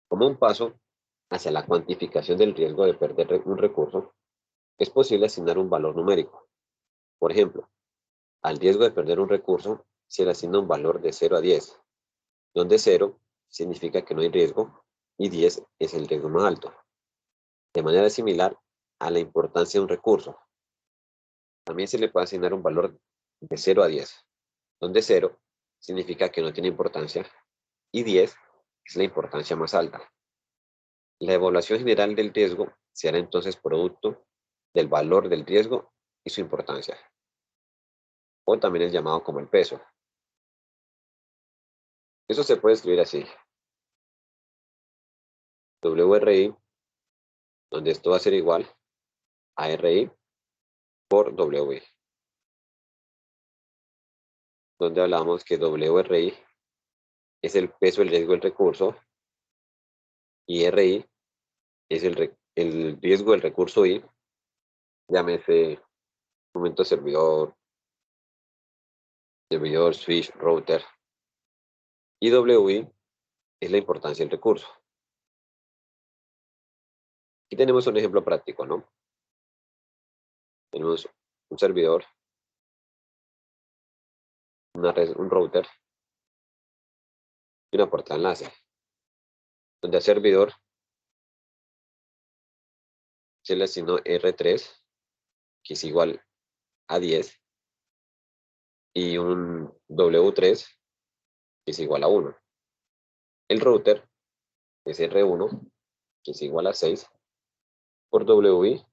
Como un paso hacia la cuantificación del riesgo de perder un recurso, es posible asignar un valor numérico. Por ejemplo, al riesgo de perder un recurso se le asigna un valor de 0 a 10, donde 0 significa que no hay riesgo y 10 es el riesgo más alto. De manera similar a la importancia de un recurso, también se le puede asignar un valor de 0 a 10, donde 0 significa que no tiene importancia y 10 es la importancia más alta. La evaluación general del riesgo será entonces producto del valor del riesgo y su importancia, o también es llamado como el peso. Eso se puede escribir así: WRI, donde esto va a ser igual a RI por WI, donde hablamos que WRI es el peso del riesgo del recurso y RI es el riesgo del recurso I, llámese momento servidor, switch, router, y WI es la importancia del recurso. Aquí tenemos un ejemplo práctico, ¿no? Tenemos un servidor, una red, un router y una puerta de enlace, donde al servidor se le asignó R3, que es igual a 10, y un W3, que es igual a 1. El router es R1, que es igual a 6, por WI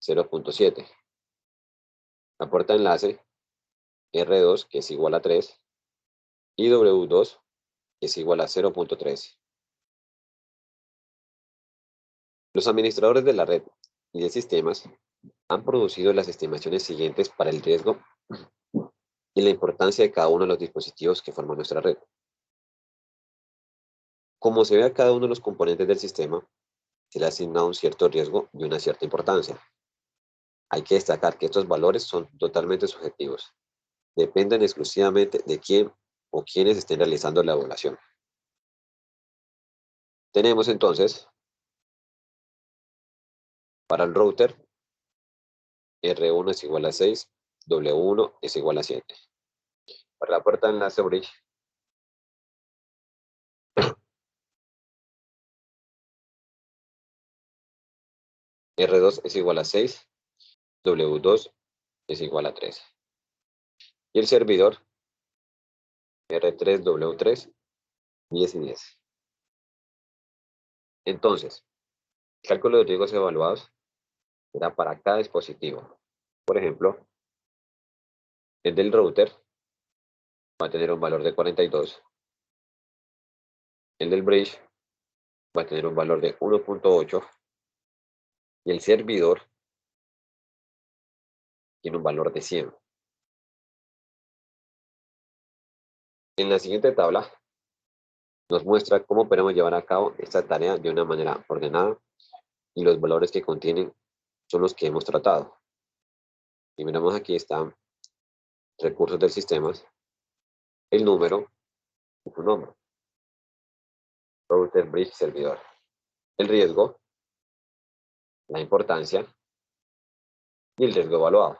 0.7. La puerta de enlace R2, que es igual a 3, y W2, que es igual a 0.3. Los administradores de la red y de sistemas han producido las estimaciones siguientes para el riesgo y la importancia de cada uno de los dispositivos que forman nuestra red. Como se ve a cada uno de los componentes del sistema, se le asigna un cierto riesgo y una cierta importancia. Hay que destacar que estos valores son totalmente subjetivos. Dependen exclusivamente de quién o quiénes estén realizando la evaluación. Tenemos entonces, para el router, R1 es igual a 6, W1 es igual a 7. Para la puerta de enlace bridge, R2 es igual a 6, W2 es igual a 3. Y el servidor, R3, W3, 10 y 10. Entonces, el cálculo de riesgos evaluados será para cada dispositivo. Por ejemplo, el del router va a tener un valor de 42. El del bridge va a tener un valor de 1.8. Y el servidor tiene un valor de 100. En la siguiente tabla nos muestra cómo podemos llevar a cabo esta tarea de una manera ordenada y los valores que contienen son los que hemos tratado. Y miramos aquí están recursos del sistema, el número y su nombre. Router, bridge, servidor. El riesgo, la importancia y el riesgo evaluado.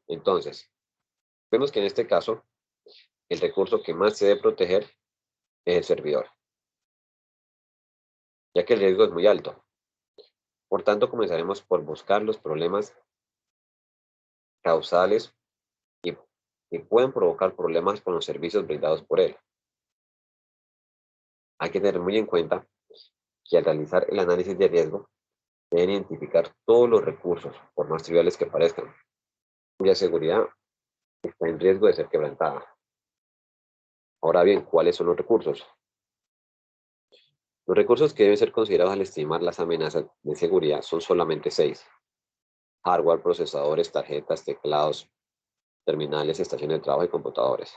Entonces, vemos que en este caso, el recurso que más se debe proteger es el servidor, ya que el riesgo es muy alto. Por tanto, comenzaremos por buscar los problemas causales y que pueden provocar problemas con los servicios brindados por él. Hay que tener muy en cuenta que al realizar el análisis de riesgo, deben identificar todos los recursos, por más triviales que parezcan, cuya seguridad está en riesgo de ser quebrantada. Ahora bien, ¿cuáles son los recursos? Los recursos que deben ser considerados al estimar las amenazas de seguridad son solamente 6. Hardware, procesadores, tarjetas, teclados, terminales, estaciones de trabajo y computadores.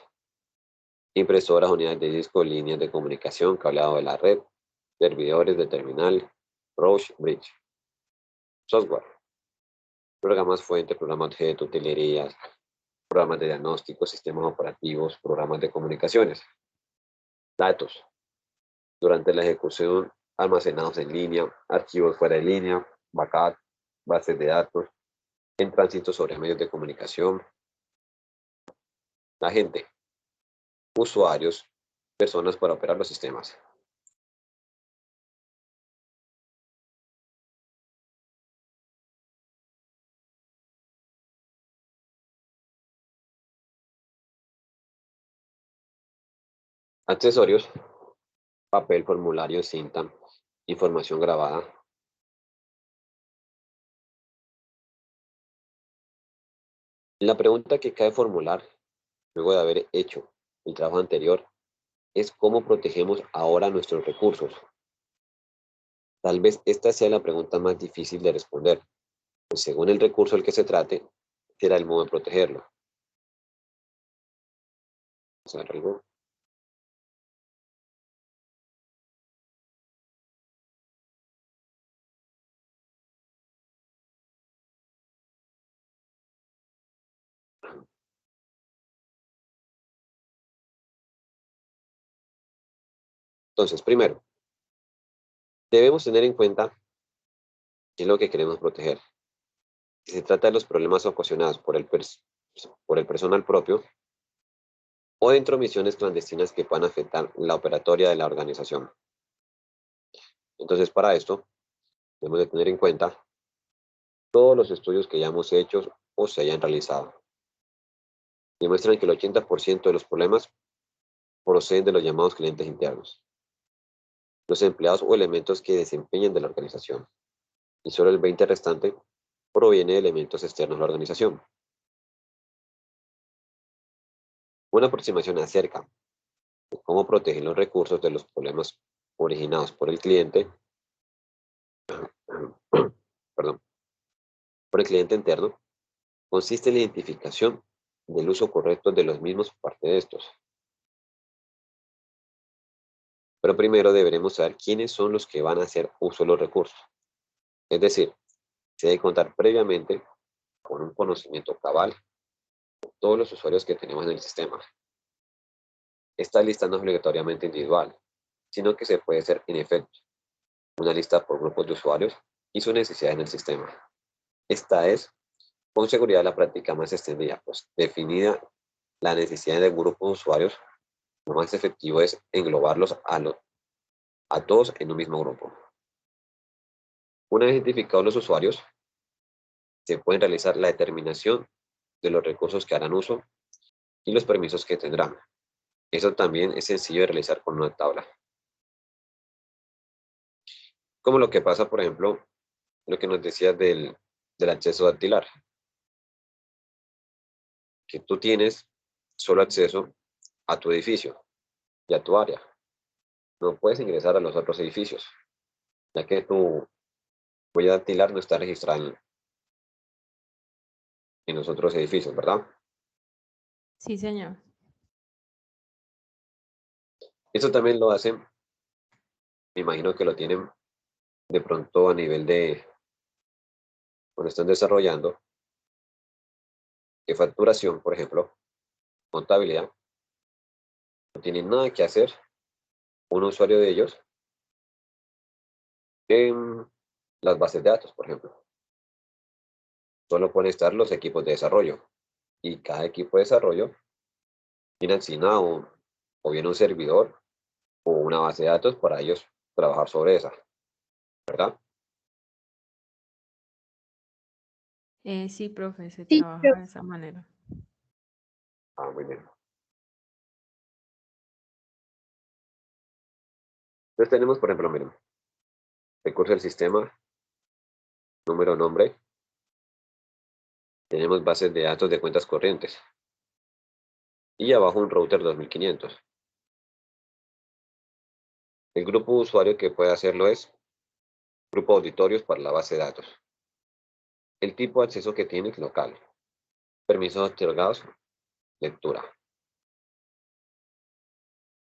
Impresoras, unidades de disco, líneas de comunicación, cableado de la red, servidores de terminal, Roach, Bridge. Software. Programas fuente, programas objeto, utilerías, programas de diagnóstico, sistemas operativos, programas de comunicaciones. Datos. Durante la ejecución, almacenados en línea, archivos fuera de línea, backup, bases de datos, en tránsito sobre medios de comunicación. La gente, usuarios, personas para operar los sistemas. Accesorios, papel, formulario, cinta, información grabada. La pregunta que cabe formular, luego de haber hecho el trabajo anterior, es cómo protegemos ahora nuestros recursos. Tal vez esta sea la pregunta más difícil de responder, pues según el recurso al que se trate, será el modo de protegerlo. Vamos a ver algo. Entonces, primero, debemos tener en cuenta qué es lo que queremos proteger. Si se trata de los problemas ocasionados por el personal propio o de intromisiones clandestinas que puedan afectar la operatoria de la organización. Entonces, para esto, debemos de tener en cuenta todos los estudios que hayamos hecho o se hayan realizado. Demuestran que el 80% de los problemas proceden de los llamados clientes internos, los empleados o elementos que desempeñan de la organización, y solo el 20% restante proviene de elementos externos a la organización. Una aproximación acerca de cómo proteger los recursos de los problemas originados por el cliente, perdón, por el cliente interno, consiste en la identificación del uso correcto de los mismos por parte de estos. Pero primero deberemos saber quiénes son los que van a hacer uso de los recursos. Es decir, se debe contar previamente con un conocimiento cabal de todos los usuarios que tenemos en el sistema. Esta lista no es obligatoriamente individual, sino que se puede hacer en efecto una lista por grupos de usuarios y sus necesidades en el sistema. Esta es, con seguridad, la práctica más extendida, pues definida la necesidad de un grupo de usuarios, lo más efectivo es englobarlos a todos en un mismo grupo. Una vez identificados los usuarios, se pueden realizar la determinación de los recursos que harán uso y los permisos que tendrán. Eso también es sencillo de realizar con una tabla. Como lo que pasa, por ejemplo, lo que nos decías del acceso dactilar, que tú tienes solo acceso a tu edificio y a tu área. No puedes ingresar a los otros edificios, ya que tu huella dactilar no está registrada en los otros edificios, ¿verdad? Sí, señor. Esto también lo hacen, me imagino que lo tienen de pronto a nivel de cuando están desarrollando, que facturación, por ejemplo, contabilidad, no tienen nada que hacer un usuario de ellos en las bases de datos, por ejemplo. Solo pueden estar los equipos de desarrollo y cada equipo de desarrollo tiene asignado o bien un servidor o una base de datos para ellos trabajar sobre esa, ¿verdad? Sí, profe, se Sí, trabaja de esa manera. Ah, muy bien. Entonces tenemos, por ejemplo, miren, recurso del sistema, número, nombre. Tenemos bases de datos de cuentas corrientes. Y abajo un router 2500. El grupo de usuario que puede hacerlo es grupo de auditorios para la base de datos. El tipo de acceso que tiene es local. Permisos otorgados, lectura.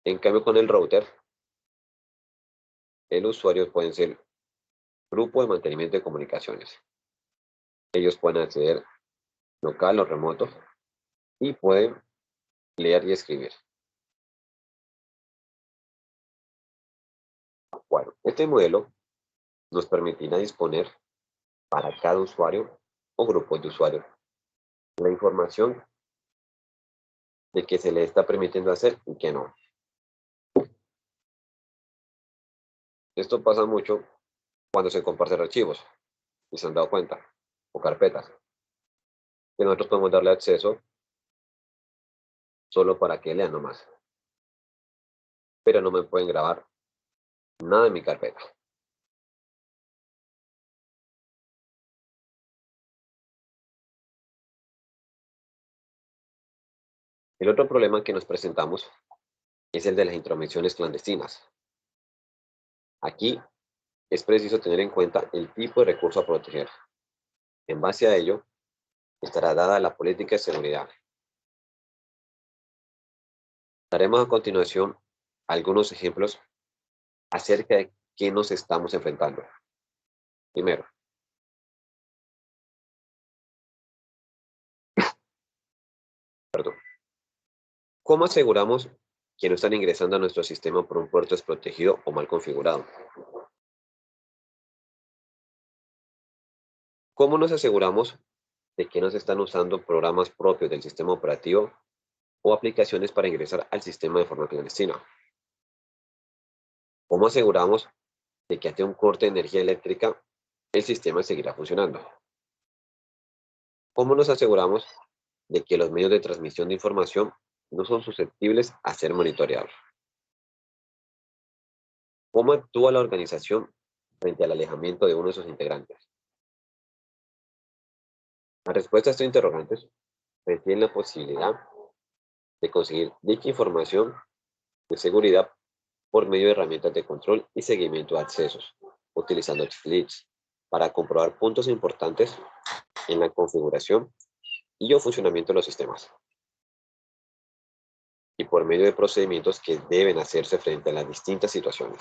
En cambio, con el router, el usuario puede ser grupo de mantenimiento de comunicaciones. Ellos pueden acceder local o remoto y pueden leer y escribir. Bueno, este modelo nos permitirá disponer para cada usuario o grupo de usuarios la información de que se le está permitiendo hacer y que no. Esto pasa mucho cuando se comparten archivos, y se han dado cuenta, o carpetas, que nosotros podemos darle acceso solo para que lean nomás, pero no me pueden grabar nada de mi carpeta. El otro problema que nos presentamos es el de las intromisiones clandestinas. Aquí es preciso tener en cuenta el tipo de recurso a proteger. En base a ello, estará dada la política de seguridad. Daremos a continuación algunos ejemplos acerca de qué nos estamos enfrentando. Primero, perdón, ¿cómo aseguramos que no están ingresando a nuestro sistema por un puerto desprotegido o mal configurado? ¿Cómo nos aseguramos de que no se están usando programas propios del sistema operativo o aplicaciones para ingresar al sistema de forma clandestina? ¿Cómo aseguramos de que ante un corte de energía eléctrica el sistema seguirá funcionando? ¿Cómo nos aseguramos de que los medios de transmisión de información no son susceptibles a ser monitoreados? ¿Cómo actúa la organización frente al alejamiento de uno de sus integrantes? La respuesta a estos interrogantes retiene la posibilidad de conseguir dicha información de seguridad por medio de herramientas de control y seguimiento de accesos, utilizando checklists para comprobar puntos importantes en la configuración y o funcionamiento de los sistemas, y por medio de procedimientos que deben hacerse frente a las distintas situaciones.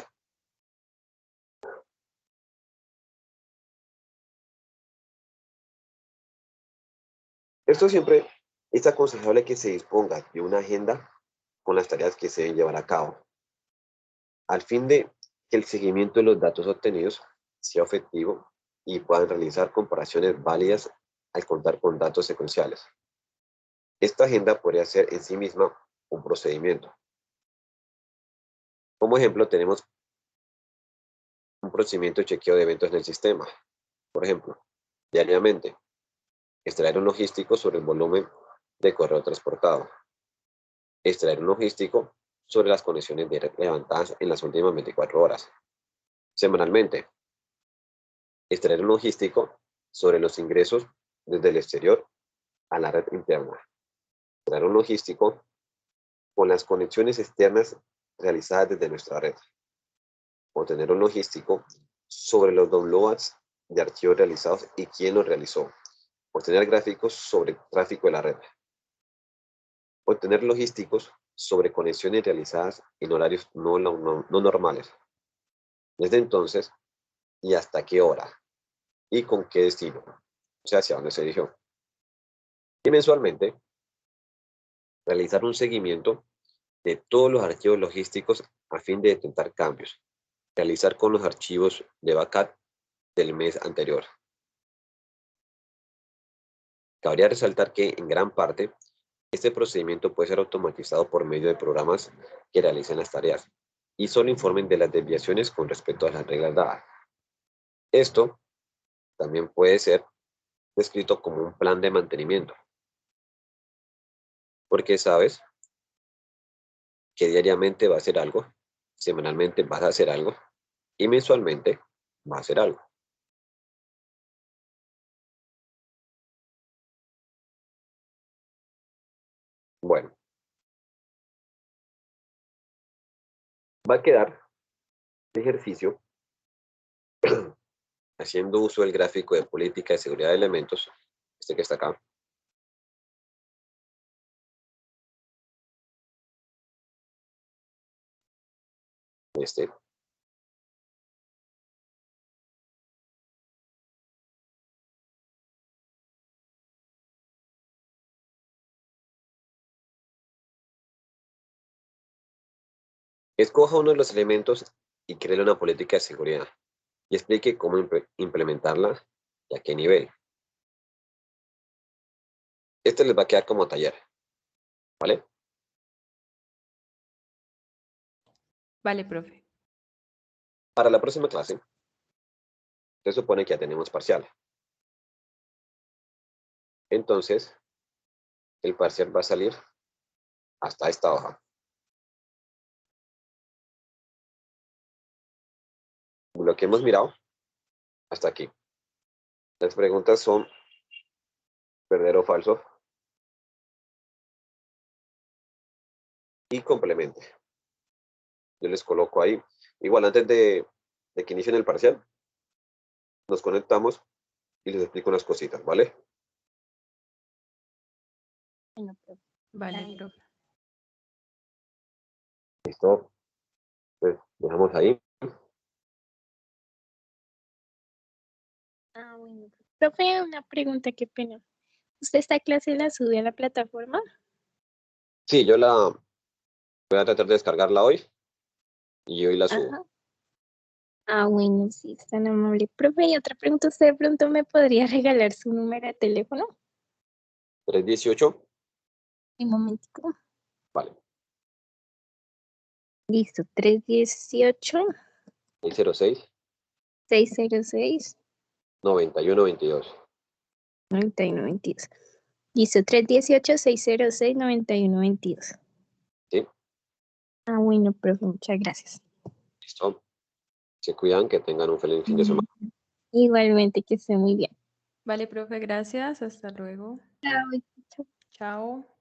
Esto siempre es aconsejable que se disponga de una agenda con las tareas que se deben llevar a cabo, al fin de que el seguimiento de los datos obtenidos sea efectivo y puedan realizar comparaciones válidas al contar con datos secuenciales. Esta agenda podría ser en sí misma un procedimiento. Como ejemplo, tenemos un procedimiento de chequeo de eventos en el sistema. Por ejemplo, diariamente, extraer un logístico sobre el volumen de correo transportado. Extraer un logístico sobre las conexiones de red levantadas en las últimas 24 horas. Semanalmente, extraer un logístico sobre los ingresos desde el exterior a la red interna. Extraer un logístico con las conexiones externas realizadas desde nuestra red. Obtener un logístico sobre los downloads de archivos realizados y quién los realizó. Obtener gráficos sobre tráfico de la red. Obtener logísticos sobre conexiones realizadas en horarios no normales. Desde entonces, y hasta qué hora y con qué destino, o sea, hacia dónde se dirigió. Y mensualmente, realizar un seguimiento de todos los archivos logísticos a fin de detectar cambios. Realizar con los archivos de backup del mes anterior. Cabría resaltar que, en gran parte, este procedimiento puede ser automatizado por medio de programas que realicen las tareas y solo informen de las desviaciones con respecto a las reglas dadas. Esto también puede ser descrito como un plan de mantenimiento, porque sabes que diariamente va a hacer algo, semanalmente vas a hacer algo y mensualmente va a hacer algo. Bueno, va a quedar el ejercicio haciendo uso del gráfico de política de seguridad de elementos, este que está acá. Este. Escoja uno de los elementos y cree una política de seguridad y explique cómo implementarla y a qué nivel. Este les va a quedar como taller, ¿vale? Vale, profe. Para la próxima clase, se supone que ya tenemos parcial. Entonces, el parcial va a salir hasta esta hoja. Lo que hemos mirado hasta aquí. Las preguntas son verdadero o falso y complemente. Yo les coloco ahí. Igual antes de que inicien el parcial, nos conectamos y les explico unas cositas, ¿vale? Bueno, profe. Vale, Dale. profe. Listo. Pues dejamos ahí. Bueno. Profe, una pregunta, qué pena. ¿Usted esta clase la sube a la plataforma? Sí, yo la voy a tratar de descargarla hoy y hoy la subo. Ajá. Bueno, sí, es tan amable. Profe, y otra pregunta, ¿usted de pronto me podría regalar su número de teléfono? 318, Un momentico. vale. Listo, 318 606 606 9122. 9122. Listo, 318-606-9122. ¿Sí? Bueno, profe, muchas gracias. Listo. Se cuidan, que tengan un feliz fin de semana. Igualmente, que esté muy bien. Vale, profe, gracias. Hasta luego. Chao. Chao.